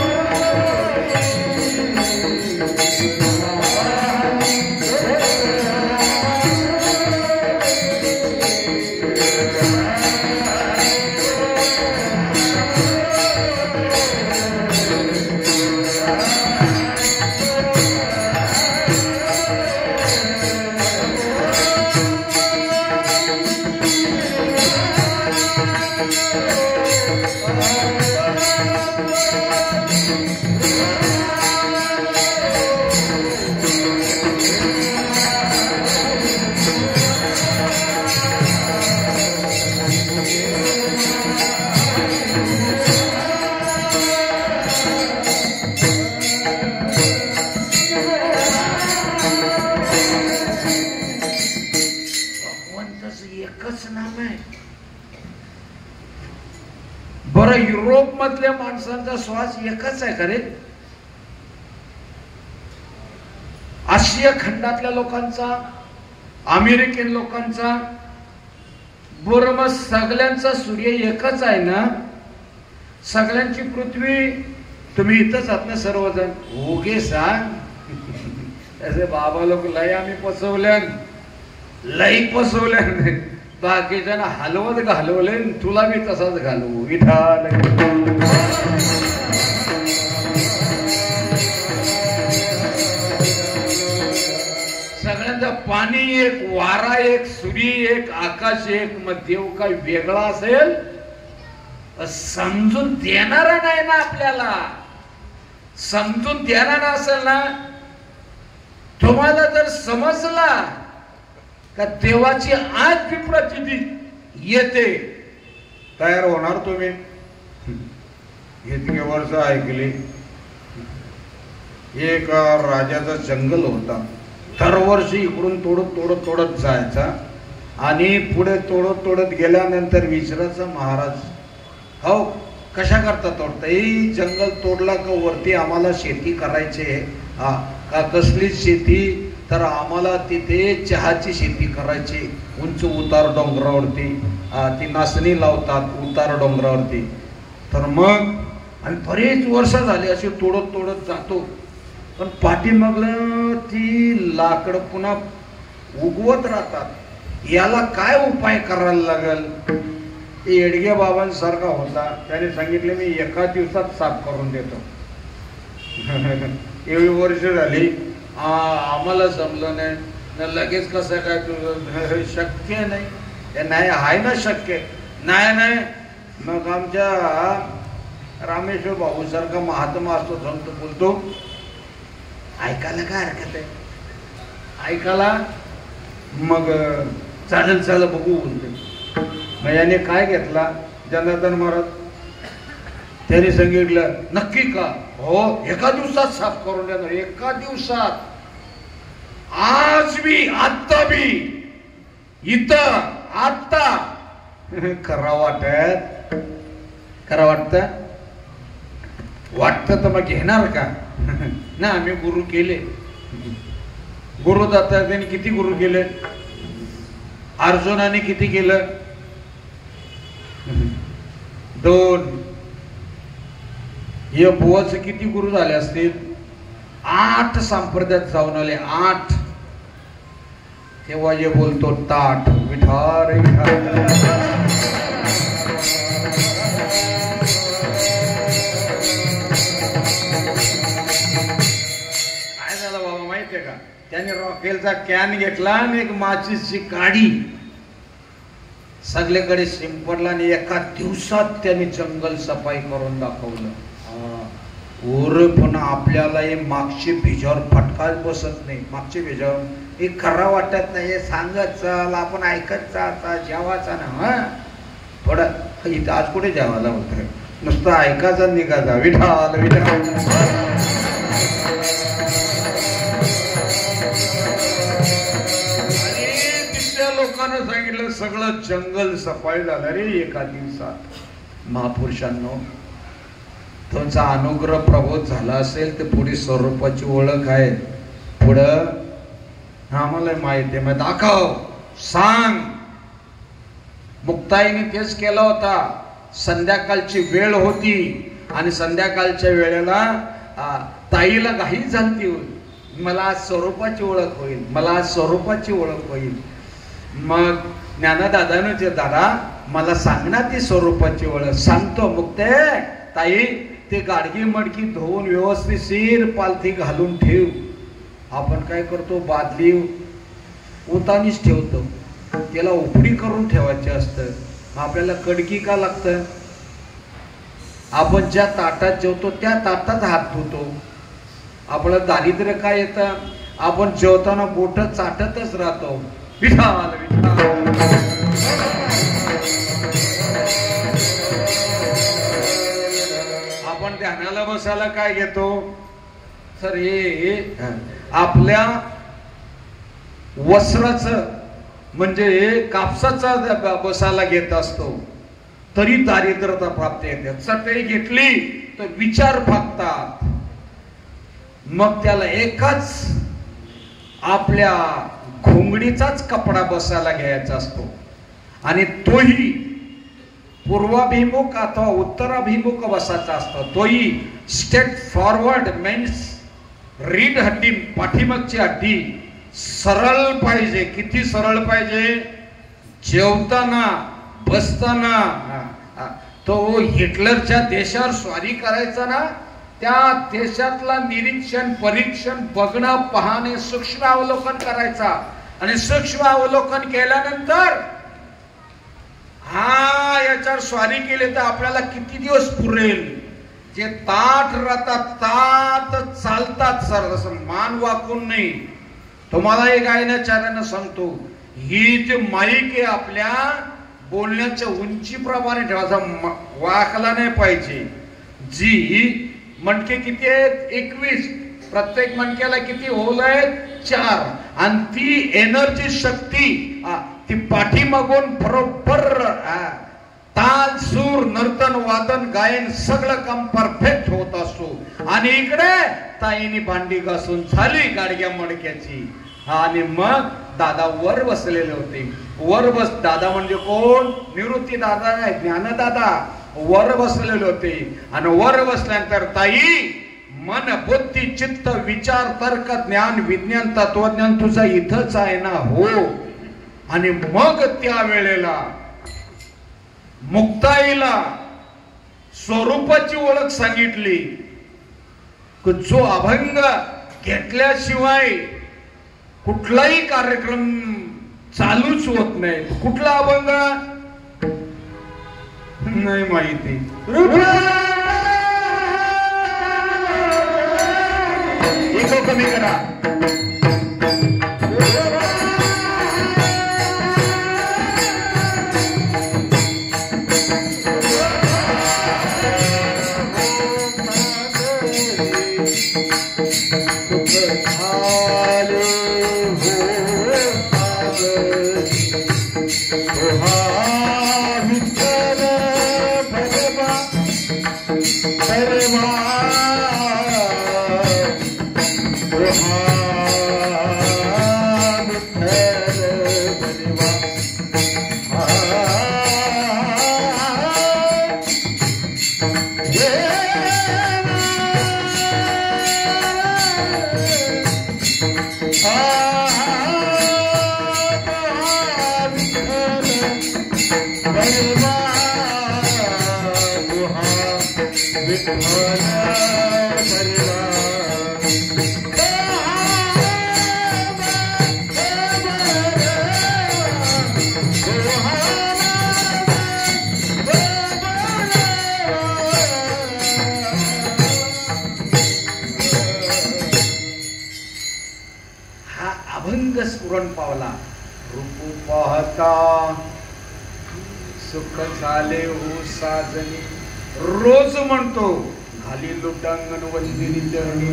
बरं, युरोप मधल्या माणसांचा श्वास एकच आहे का रे? आशिया खंडातल्या लोकांचा, अमेरिकन लोकांचा, बरं मग सगळ्यांचा सूर्य एकच आहे ना? सगळ्यांची पृथ्वी, तुम्ही इथंच आहात ना सर्वजण? ओके सांग. असे बाबा लोक लय आम्ही पसवल्यान, लई पसवल्यान, बाकीच्या हलवत घालवले, तुला मी तसाच घालवू. विठाल. सगळ्यांचा पाणी एक, वारा एक, सूर्य एक, आकाश एक, मग देव काय वेगळा असेल समजून देणारा नाही ना आपल्याला. समजून देणारा असेल ना, तुम्हाला जर समजला का देवाची आज विप्रचिती येते. तयार होणार तुम्ही? इतके वर्ष ऐकली. एक राजाचा जंगल होता. दरवर्षी इकडून तोडत जायचा आणि पुढे तोडत गेल्यानंतर विचारायचा महाराज, हो कशा करता तोडता? जंगल तोडला का वरती आम्हाला शेती करायची आहे. का कसली शेती? तर आम्हाला तिथे चहाची शेती करायची. उंच उतार डोंगरावरती ती नाचणी लावतात उतार डोंगरावरती. तर मग आणि बरेच वर्ष झाले असे तोडत जातो. पण पाठीमागलं ती लाकडं पुन्हा उगवत राहतात. याला काय उपाय करायला लागेल? येडगे बाबांसारखा होता. त्याने सांगितले मी एका दिवसात साफ करून देतो. एवढी वर्ष झाली आम्हाला जमलं नाही. लगेच कसं काय तुझं? शक्य नाही. नाही आहे ना शक्य? नाही. मग आमच्या रामेश्वर भाऊ सारखा महात्मा असतो संत बोलतो, ऐकायला काय हरकत आहे? ऐकायला मग चालेल बघू बोलते. मग याने काय घेतला जनार्दन महाराज? त्याने सांगितलं नक्की का? हो एका दिवसात साफ करून देणार. एका दिवसात. आज बी आत्ता बी इथं आत्ता. खरा वाटतं तर मग घेणार का? ना आम्ही गुरु केले. गुरुदत्ताने किती गुरु केले? अर्जुनाने किती केलं? 2. हे बुवाचे किती गुरु झाले असतील? 8 संप्रदायात जाऊन आले. 8. तेव्हा जे बोलतो ताठ विठार काय झालं बाबा माहितीये का? त्याने रॉकेलचा कॅन घेतला आणि एक माचीसची काडी सगळीकडे शिंपडला आणि एका दिवसात त्याने जंगल सफाई करून दाखवलं. पण आपल्याला हे मागची भिजावर फटकाच बसत नाही. मागची भिजावर हे खरा वाटत नाही. हे सांगत चाल, आपण ऐकत चालता जेवाचा ना. थोडं इथं आज कुठे जेवायला होत? नुसतं ऐकायचा निघायचा विठाल विठाल. लोकांना सांगितलं सगळं जंगल सफाई झालं रे एका दिवसात. महापुरुषांनो, तुमचा अनुग्रह प्रबोध झाला असेल तर पुढे स्वरूपाची ओळख आहे. पुढं आम्हाला माहिती आहे. मग दाखव, सांग. मुक्ताईने तेच केला होता. संध्याकाळची वेळ होती आणि संध्याकाळच्या वेळेला ताईला घाई झाली. मला आज स्वरूपाची ओळख होईल, मला आज स्वरूपाची ओळख होईल. मग ज्ञानदादानं ते दादा मला सांगणार ती स्वरूपाची ओळख. सांगतो मुक्ते ताई, ते गाडगी मडकी धुवून व्यवस्थित पालथी घालून ठेव. आपण काय करतो, बादली उतानीच ठेवतो. त्याला उपडी करून ठेवायचे असतं. आपल्याला कडकी का लागतं? आपण ज्या ताटात जेवतो त्या ताटात हात धुतो. आपलं दारिद्र्य काय येतं? आपण जेवताना बोट चाटतच राहतो. विठाल विठाल. आपण ध्यानाला बसायला काय घेतो? तर हे आपल्या वस्त्राचं म्हणजे कापसाचा बसायला घेत असतो तरी दारिद्र्यता प्राप्त येते. चटई घेतली तर विचार फाकतात. मग त्याला एकाच आपल्या घोंगडीचाच कपडा बसायला घ्यायचा असतो आणि तोही पूर्वाभिमुख अथवा उत्तराभिमुख बसायचा असतो. तोही स्टेट फॉरवर्ड मीन्स रीड हड्डी, पाठीमागची हड्डी सरळ पाहिजे. किती सरळ पाहिजे? जेवताना बसताना. तो हिटलरच्या देशावर स्वारी करायचा ना, त्या देशातला निरीक्षण परीक्षण बघणं पाहणे सूक्ष्म अवलोकन करायचा. आणि सूक्ष्म अवलोकन केल्यानंतर याच्यावर स्वारी केली तर आपल्याला किती दिवस पुरेल? जे ताठ राहतात, तात चालतात सर, असं मान वाकून नाही. तुम्हाला एक गायनाचार्यानं सांगतो, ही जे माईक आहे आपल्या बोलण्याच्या उंचीप्रमाणे ठेवायचा, वाकला नाही पाहिजे. जी मणके किती आहेत? 21. प्रत्येक मणक्याला किती होल आहेत? 4. आणि ती एनर्जी शक्ती ती पाठीमागून बरोबर ताल सूर नर्तन वादन गायन सगळं काम परफेक्ट होत असतो. आणि इकडे ताईनी भांडी घासून झाली गाडग्या मणक्याची. आणि मग दादा वर बसलेले होते. वर बस दादा म्हणजे कोण? निवृत्ती दादा नाही, ज्ञानदादा वर बसलेले होते. आणि वर बसल्यानंतर ताई मन बुद्धी चित्त विचार तर्क ज्ञान विज्ञान तत्वज्ञान तुझं इथंच आहे ना? हो. आणि मग त्या वेळेला मुक्ताईला स्वरूपाची ओळख सांगितली. जो अभंग घेतल्याशिवाय कुठलाही कार्यक्रम चालूच होत नाही. कुठला अभंग नाही माहिती. इको कमी करा. सुख झाले हो साजनी. रोज म्हणतो खाली लुटांगण वंदिनी चरणी.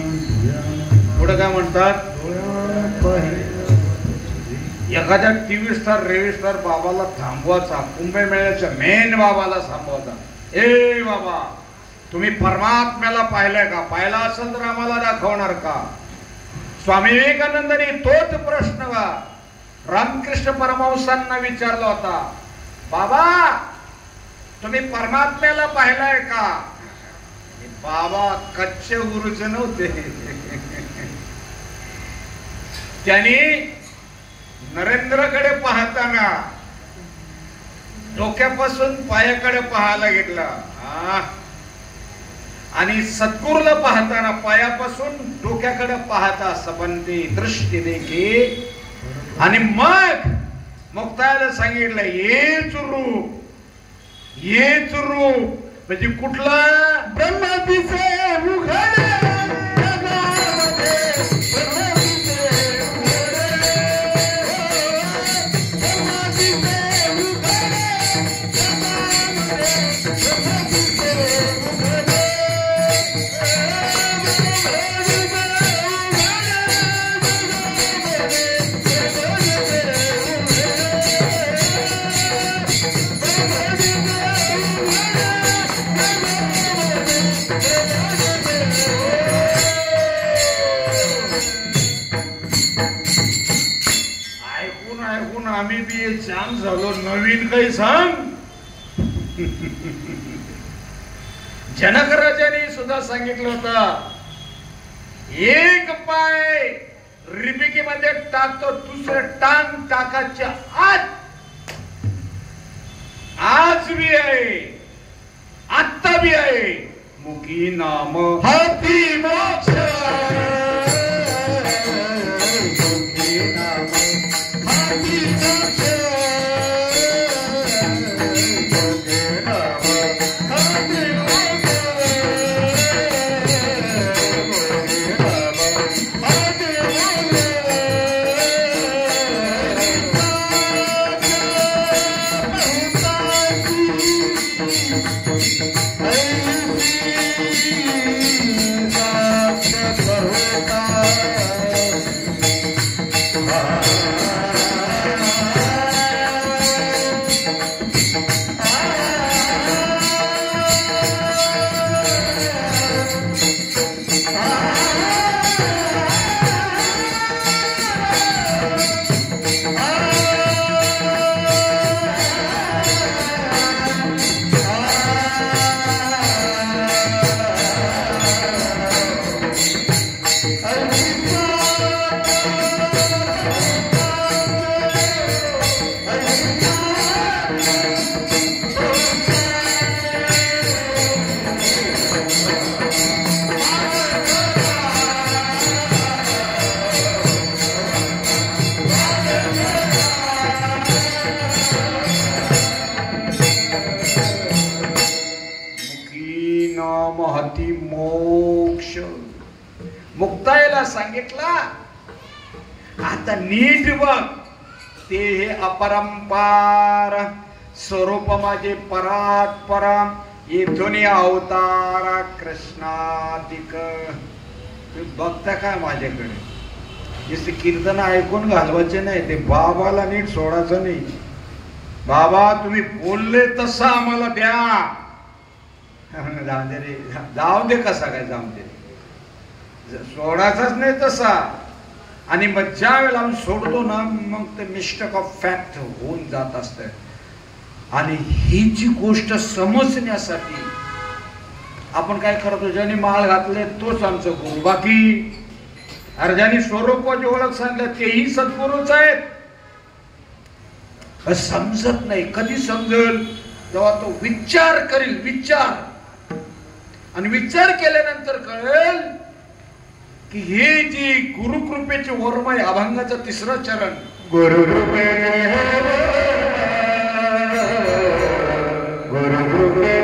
पुढे काय म्हणतात? एखाद्या टीव्ही स्टार रेव्ही स्टार बाबाला थांबवायचा, कुंभमेळ्याच्या मेन बाबाला थांबवायचा. ए बाबा, तुम्ही परमात्म्याला पाहिलंय का? पाहिला असेल तर आम्हाला दाखवणार का? स्वामी विवेकानंदांनी तोच प्रश्न रामकृष्ण परमहंसांना विचारला होता. बाबा, तुम्ही परमात्म्याला पाहिलाय का? बाबा कच्चे गुरुचे नव्हते. त्यांनी नरेंद्रकडे पाहताना डोक्यापासून पायाकडे पाहायला घेतलं आणि सद्गुरूला पाहताना पायापासून डोक्याकडे पाहता सबंधी दृष्टी देखी. आणि मग मुक्ताईला सांगितलं हेच रूप, हेच रूप म्हणजे कुठला? ब्रह्मातीचे उघड आम्ही बी छान झालो. नवीन काही सांग. जनक राजाने सुद्धा सांगितलं होतं, एक पाय रिबिकीमध्ये टाकतो, दुसरं टांग टाकाच्या आत. आज भी आहे, आत्ता भी आहे. मुखी नाम हाती मोक्ष. Bye. महती मोक्ष. मुक्ताईला सांगितला आता नीट बघ, ते हे अपरंपार स्वरूप माझे परात परम, इथून अवतार कृष्णाधिक. तुम्ही बघता काय माझ्याकडे, जसे कीर्तन ऐकून घालवायचे नाही, ते बाबाला नीट सोडायचं नाही. बाबा तुम्ही बोलले तसं आम्हाला द्या. जाऊ दे रे, जाऊ दे, कसा काय जाऊ दे, सोडायचाच नाही तसा. आणि मग ज्या वेळेला आम्ही सोडतो ना, मग ते मिस्टेक ऑफ फॅक्ट होऊन जात असत. आणि ही जी गोष्ट समजण्यासाठी आपण काय करतो, ज्याने माळ घातले तोच आमचं गुरु, बाकी अर्जानी स्वरूपाची ओळख सांगितलं तेही सद्गुरूच आहेत. समजत नाही. कधी समजेल जेव्हा तो विचार करेल, विचार, आणि विचार केल्यानंतर कळेल की हे जी गुरुकृपेचे वर्म आहे, अभंगाचं तिसरं चरण, गुरुकृपे गुरुकृपे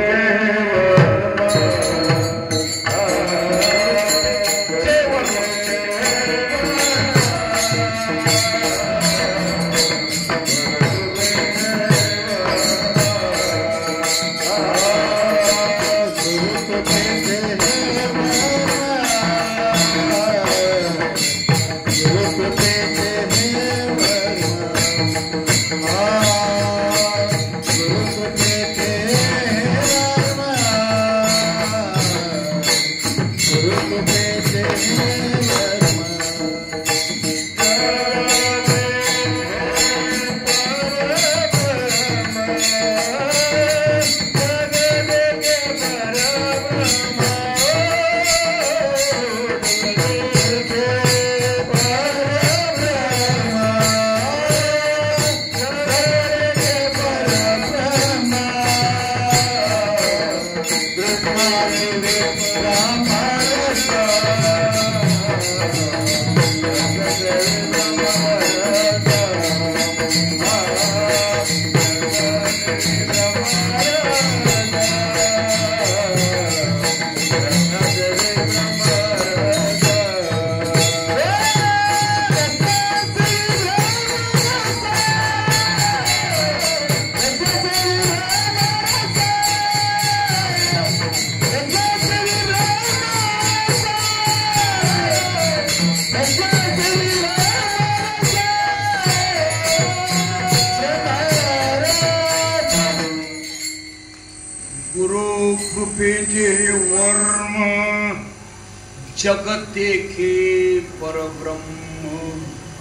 जगतेखे परब्रह्म.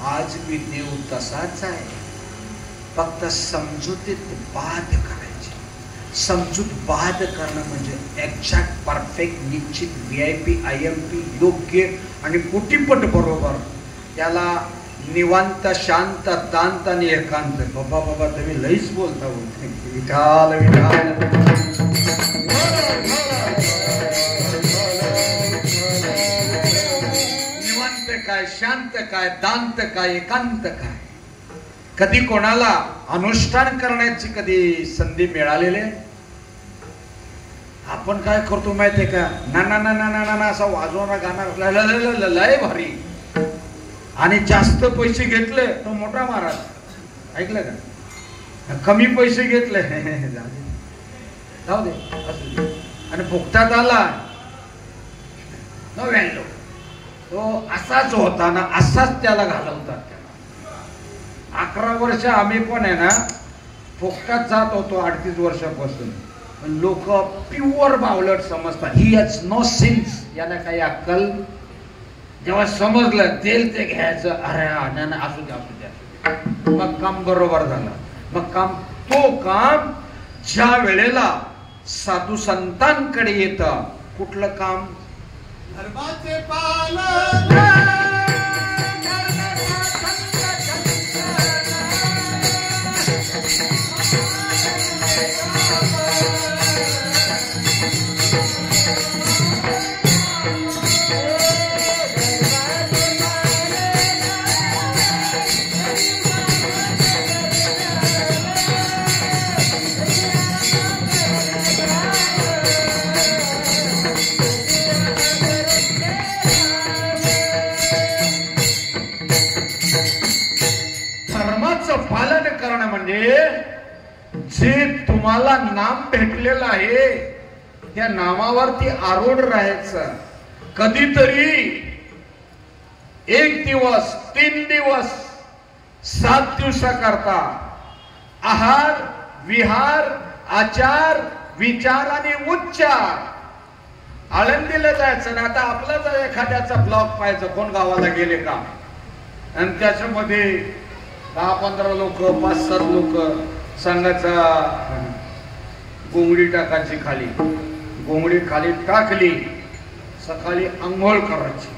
आज भी देव तसाच आहे, फक्त समजुतीत बाद करायचे. समजूत बाद करणं म्हणजे एक्झॅक्ट, परफेक्ट, निश्चित, VIP, IMP, योग्य आणि कोटीपट बरोबर. त्याला निवांत, शांत, दांत आणि एकांत. बाबा बाबा तुम्ही लईच बोलता, बोलते विठाल विठाल. काय, शांत काय, दांत काय, एकांत काय. कधी कोणाला अनुष्ठान करण्याची कधी संधी मिळालेली? आपण काय करतो माहितीये का, ना ना ना ना ना ना असा वाजवणारा गाणार लय भारी, आणि जास्त पैसे घेतले तो मोठा महाराज. ऐकलं का? कमी पैसे घेतले जाऊ दे असू दे. आणि फुकटात आला 99, तो असाच होता ना, असाच त्याला घालवतात. 11 वर्ष आम्ही पण आहे ना फुकटात जात होतो 38 वर्षापासून. लोक प्युअर बावलट समजतात, ही हॅज नो सेन्स, याला काही अक्कल. जेव्हा समजलं तेल ते घ्यायचं, अरे असू द्या असू द्या, मग काम बरोबर झालं. मग काम, तो काम ज्या वेळेला साधू संतांकडे येतं, कुठलं काम, धर्माचे पालन. भेटलेलं आहे, त्या नामावरती आरूढ राहायचं. कधीतरी 1 दिवस, 3 दिवस, 7 दिवसाकरता आहार, विहार, आचार, विचार आणि उच्चार आळंदीला जायचं ना. आता आपलाच एखाद्याचा ब्लॉग पाहायचं, कोण गावाला गेले का, आणि त्याच्यामध्ये 10-15 लोक, 5-7 लोक संघाचा गोंगडी टाकायची खाली, गोंगडी खाली टाकली, सकाळी अंघोळ करायची,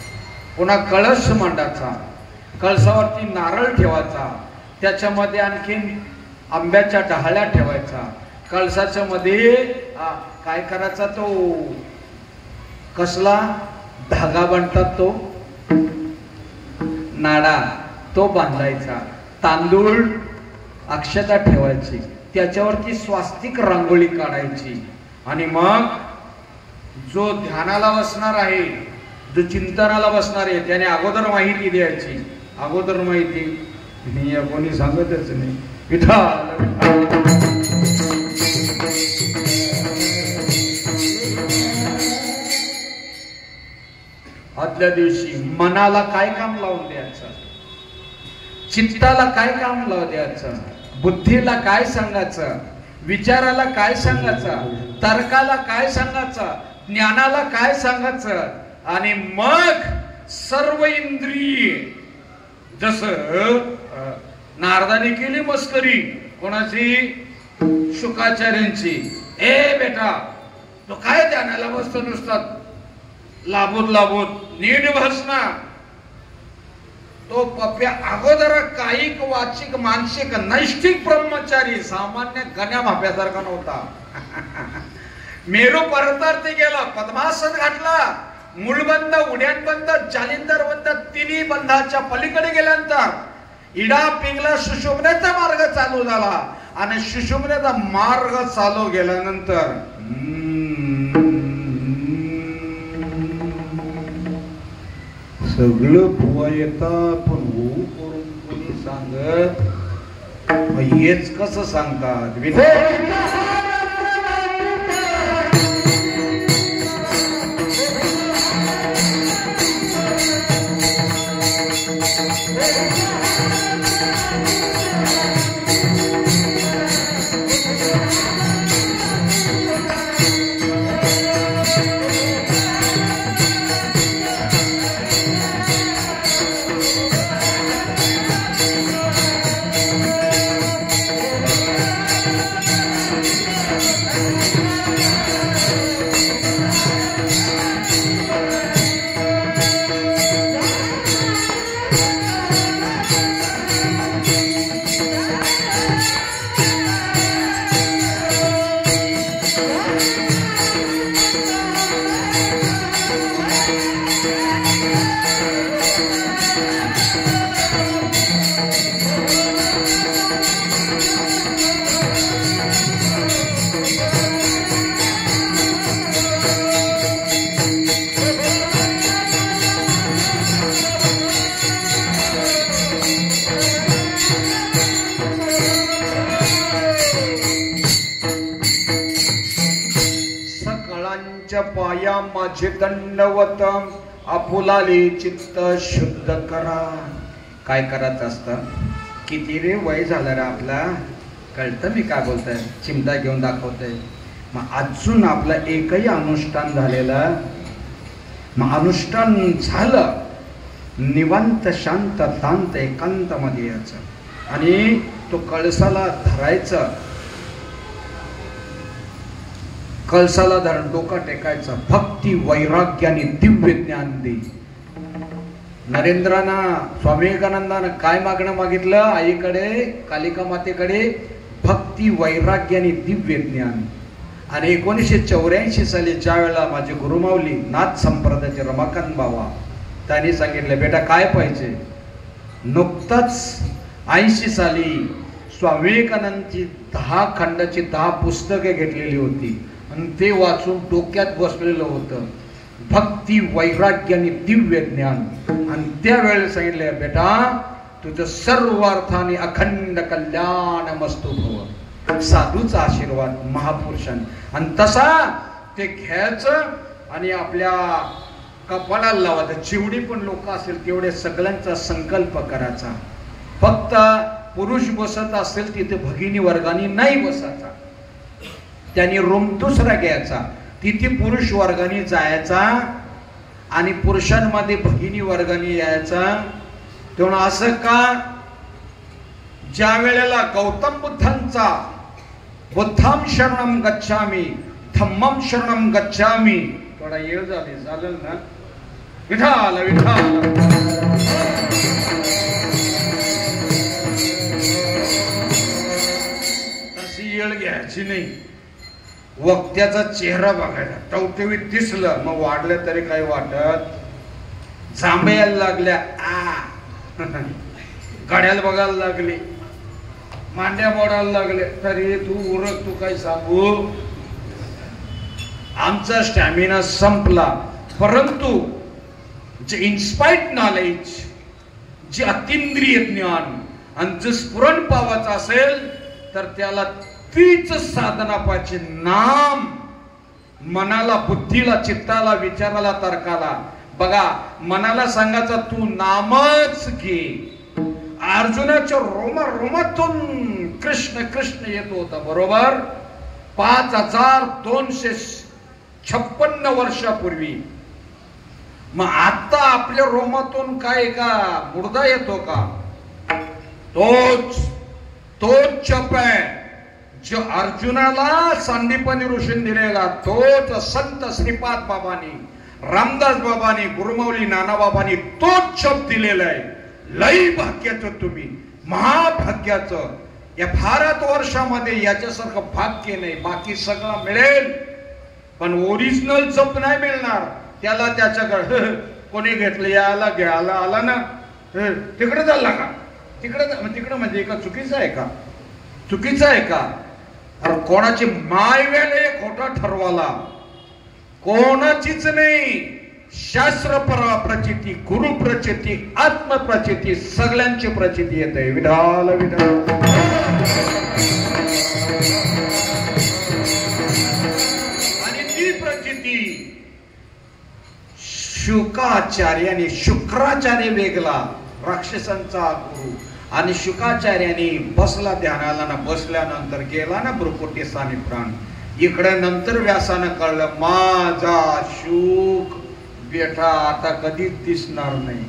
पुन्हा कळस मांडायचा, कळसावरती नारळ ठेवायचा, त्याच्यामध्ये आणखीन आंब्याच्या डहाळ्या ठेवायचा, कळसाच्या मध्ये काय करायचा, तो कसला धागा बांधतात तो नाडा, तो बांधायचा, तांदूळ अक्षता ठेवायची, त्याच्यावरती स्वास्तिक रांगोळी काढायची, आणि मग जो ध्यानाला बसणार आहे, जो चिंतनाला बसणार आहे, त्याने अगोदर माहिती द्यायची. अगोदर माहिती मी कोणी सांगतच नाही. आदल्या दिवशी मनाला काय काम लावून द्यायचं, चित्ताला काय काम लावून द्यायचं, बुद्धीला काय सांगायचं, विचाराला काय सांगायचं, तर्काला काय सांगायचं, ज्ञानाला काय सांगायचं, आणि मग सर्व इंद्रिय. जसं नारदाने केली मस्करी कोणाची, शुकाचार्यांची. ए बेटा, तो काय ध्यानाला बसतो नुसतात लाभूत लाभूत, नीट बसना. तो पप्या अगोदर कायिक, वाचिक, मानसिक, नैष्ठिक ब्रह्मचारी, सामान्य गण्या माप्यासारखा नव्हता. मेरू पर्वतावरती गेला, पद्मासन घातला, मूळबंध, उड्याणबंध, जालिंदर बंध, तिन्ही बंधाच्या पलीकडे गेल्यानंतर इडा पिंगला सुशोभण्याचा मार्ग चालू झाला, आणि सुशोभण्याचा मार्ग चालू गेल्यानंतर सगळं भुवा येता, पण होऊ करून कोणी सांगत, हेच कसं सांगतात. पाया माझे दंडवत, आपुलाले चित्त शुद्ध करा. काय करायचं असतं, किती रे वय झालं रे आपला, कळतं मी काय बोलतोय, चिमटा घेऊन दाखवतोय. मग अजून आपलं एकही अनुष्ठान झालेलं, मग अनुष्ठान झालं, निवांत शांत तांत एकांत मध्ये यायचं, आणि तो कळसाला धरायचं, कळसाला धरण डोका टेकायचा. भक्ती, वैराग्य आणि दिव्य ज्ञान दे. नरेंद्रांना, स्वामी विवेकानंदानं काय मागणं मागितलं आईकडे, कालिका मातेकडे? भक्ती, वैराग्य आणि दिव्य ज्ञान. आणि 1984 साली ज्या वेळेला माझे गुरुमाऊली नाथ संप्रदायाचे रमाकांत बाबा, त्यांनी सांगितलं, बेटा काय पाहिजे? नुकताच 80 साली स्वामी विवेकानंदची 10 खंडाची 10 पुस्तके घेतलेली होती, आणि ते वाचून डोक्यात बसलेलं होतं भक्ती, वैराग्य आणि दिव्य ज्ञान. आणि त्यावेळेला सांगितलं, बेटा तुझं सर्व अर्थाने अखंड कल्याण मस्तु भव. साधूचा आशीर्वाद महापुरुषांनी, आणि तसा ते घ्यायचं आणि आपल्या कपाळाला लावायचं. जेवढी पण लोक असेल तेवढे सगळ्यांचा संकल्प करायचा. फक्त पुरुष बसत असेल तिथे भगिनी वर्गाने नाही बसायचा, त्यांनी रूम दुसरा घ्यायचा, तिथे पुरुष वर्गाने जायचा आणि पुरुषांमध्ये भगिनी वर्गाने यायचा. तेव्हा असं का, ज्या वेळेला गौतम बुद्धांचा बुद्धम शरणम गच्छामी धम्मम शरणम गच्छामी, थोडा येळ झाले चालेल ना, विठाला विठाला, तशी येळ घ्यायची नाही. वक्त्याचा चेहरा बघायला, टवटवीत दिसलं मग वाढलं तरी काही वाटत, जांभयाला लागल्या गाड्याला बघायला लागले, मांड्या मोडायला लागले, तरी तू उरक, तू काय सांगू, आमचा स्टॅमिना संपला. परंतु जे इन्स्पायर्ड नॉलेज, जे अतिंद्रिय ज्ञान आणि जे स्फुरण पावाचं असेल तर त्याला तीच साधना पाहिजे. नाम मनाला, बुद्धीला, चित्ताला, विचाराला, तर्काला. बघा, मनाला सांगायचा तू नामच घे. अर्जुनाच्या रोमातून कृष्ण कृष्ण येत होता, बरोबर 5256 वर्षापूर्वी. मग आता आपल्या रोमातून काय का मुर्दा येतो का? तोच जप आहे जो अर्जुनाला संदीपनी ऋषीने दिलेला, तोच संत श्रीपाद बाबांनी, रामदास बाबांनी, गुरुमौली नाना बाबांनी तोच जप दिलेला आहे. लई भाग्याचं तुम्ही, महाभाग्याचं. या भारतवर्षामध्ये याच्यासारखं भाग्य नाही. बाकी सगळं मिळेल पण ओरिजिनल जप नाही मिळणार. त्याला त्याच्याकडे कोणी घेतलं, याला घ्यायला आला ना, तिकडे चालला का, तिकडे म्हणजे का चुकीचं आहे का? चुकीचं आहे का? अरे कोणाची मायवेले खोटा ठरवाला, कोणाचीच नाही. शास्त्र प्रचिती, गुरु प्रचिती, आत्म प्रचिती, सगळ्यांची प्रचिती येते. विठाल विठाल. आणि ती प्रचिती शुकाचार्याने, शुक्राचार्य वेगला राक्षसांचा गुरु, आणि शुकाचार्याने बसला ध्यानाला ना, बसल्यानंतर गेला ना भ्रुकुटी स्थानी प्राण. इकडे नंतर व्यासानं कळलं माझा शुक बेटा आता कधीच दिसणार नाही.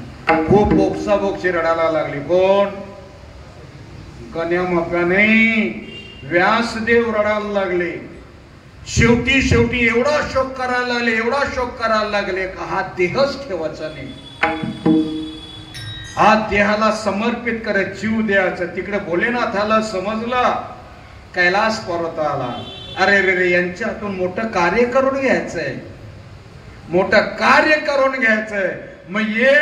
खूप बोक्साबोक्षी रडायला लागली. कोण? कन्या मका नाही, व्यासदेव रडायला लागले. शेवटी एवढा शोक करायला लागले, एवढा शोक करायला लागले का हा देहच ठेवायचा नाही, हा देहाला समर्पित करत जीव द्यायचा. तिकडे भोलेनाथाला समजला, कैलास पर्वताला, अरे रे यांच्या हातून मोठं कार्य करून घ्यायचंय, मोठं कार्य करून घ्यायचंय. मग हे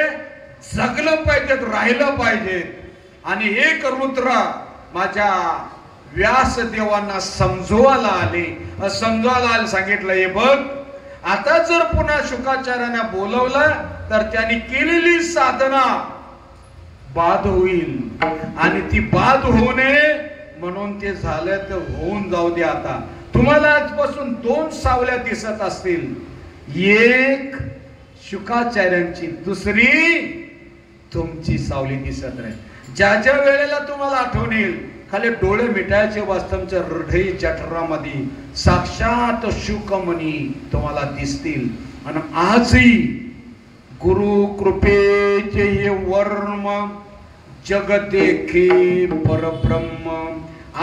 जगलं पाहिजेत, राहिलं पाहिजे. आणि एक रुद्र माझ्या व्यासदेवांना समजवायला आले. सांगितलं, हे बघ आता जर पुन्हा शुकाचार्यांना बोलवलं तर त्यांनी केलेली साधना बाद होईल, आणि ती बाद होऊ नये म्हणून ते झालं तर होऊन जाऊ दे. आता तुम्हाला आजपासून 2 सावल्या दिसत असतील, एक शुकाचार्यांची, दुसरी तुमची सावली दिसत नाही. ज्या वेळेला तुम्हाला आठवण येईल, खाली डोळे मिटायचे वास्तवच्या हृदय जठरामध्ये साक्षात शुकमणी तुम्हाला दिसतील. आणि आजही गुरु कृपेचे हे वर्म जग देखे परब्रह्म,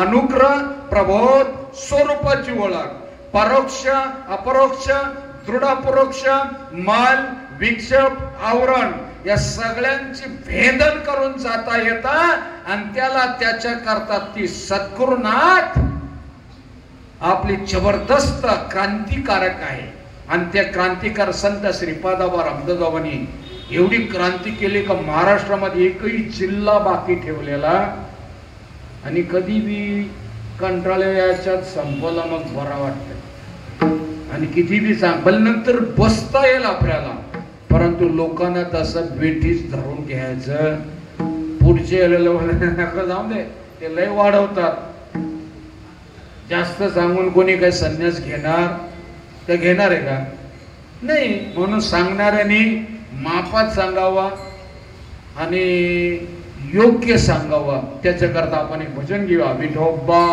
अनुग्रह प्रबोध स्वरूपाची ओळख, परोक्ष अपरोक्ष, दृढ अपरोक्ष, मल विक्षेप आवरण, या सगळ्यांची भेदन करून जाता येता. आणि त्याला त्याच्या करता ती सद्गुरुनाथ आपली जबरदस्त क्रांतिकारक आहे. आणि त्या क्रांतिकार संत श्रीपादाबा रामदासबाबांनी एवढी क्रांती केली का महाराष्ट्रामध्ये एकही जिल्हा बाकी ठेवलेला. आणि कधी बी कंटाळ्याच्यात संपला मग बरा वाटत, आणि किती बी सांग नंतर बसता येईल आपल्याला. परंतु लोकांना तसं बेठीच धरून जास्त सांगून कोणी काही संन्यास घेणार तर घेणार आहे का? नाही. म्हणून सांगणाऱ्यांनी मापात सांगावा आणि योग्य सांगावा. त्याच्याकरता आपण एक भजन घेऊया. विठोबा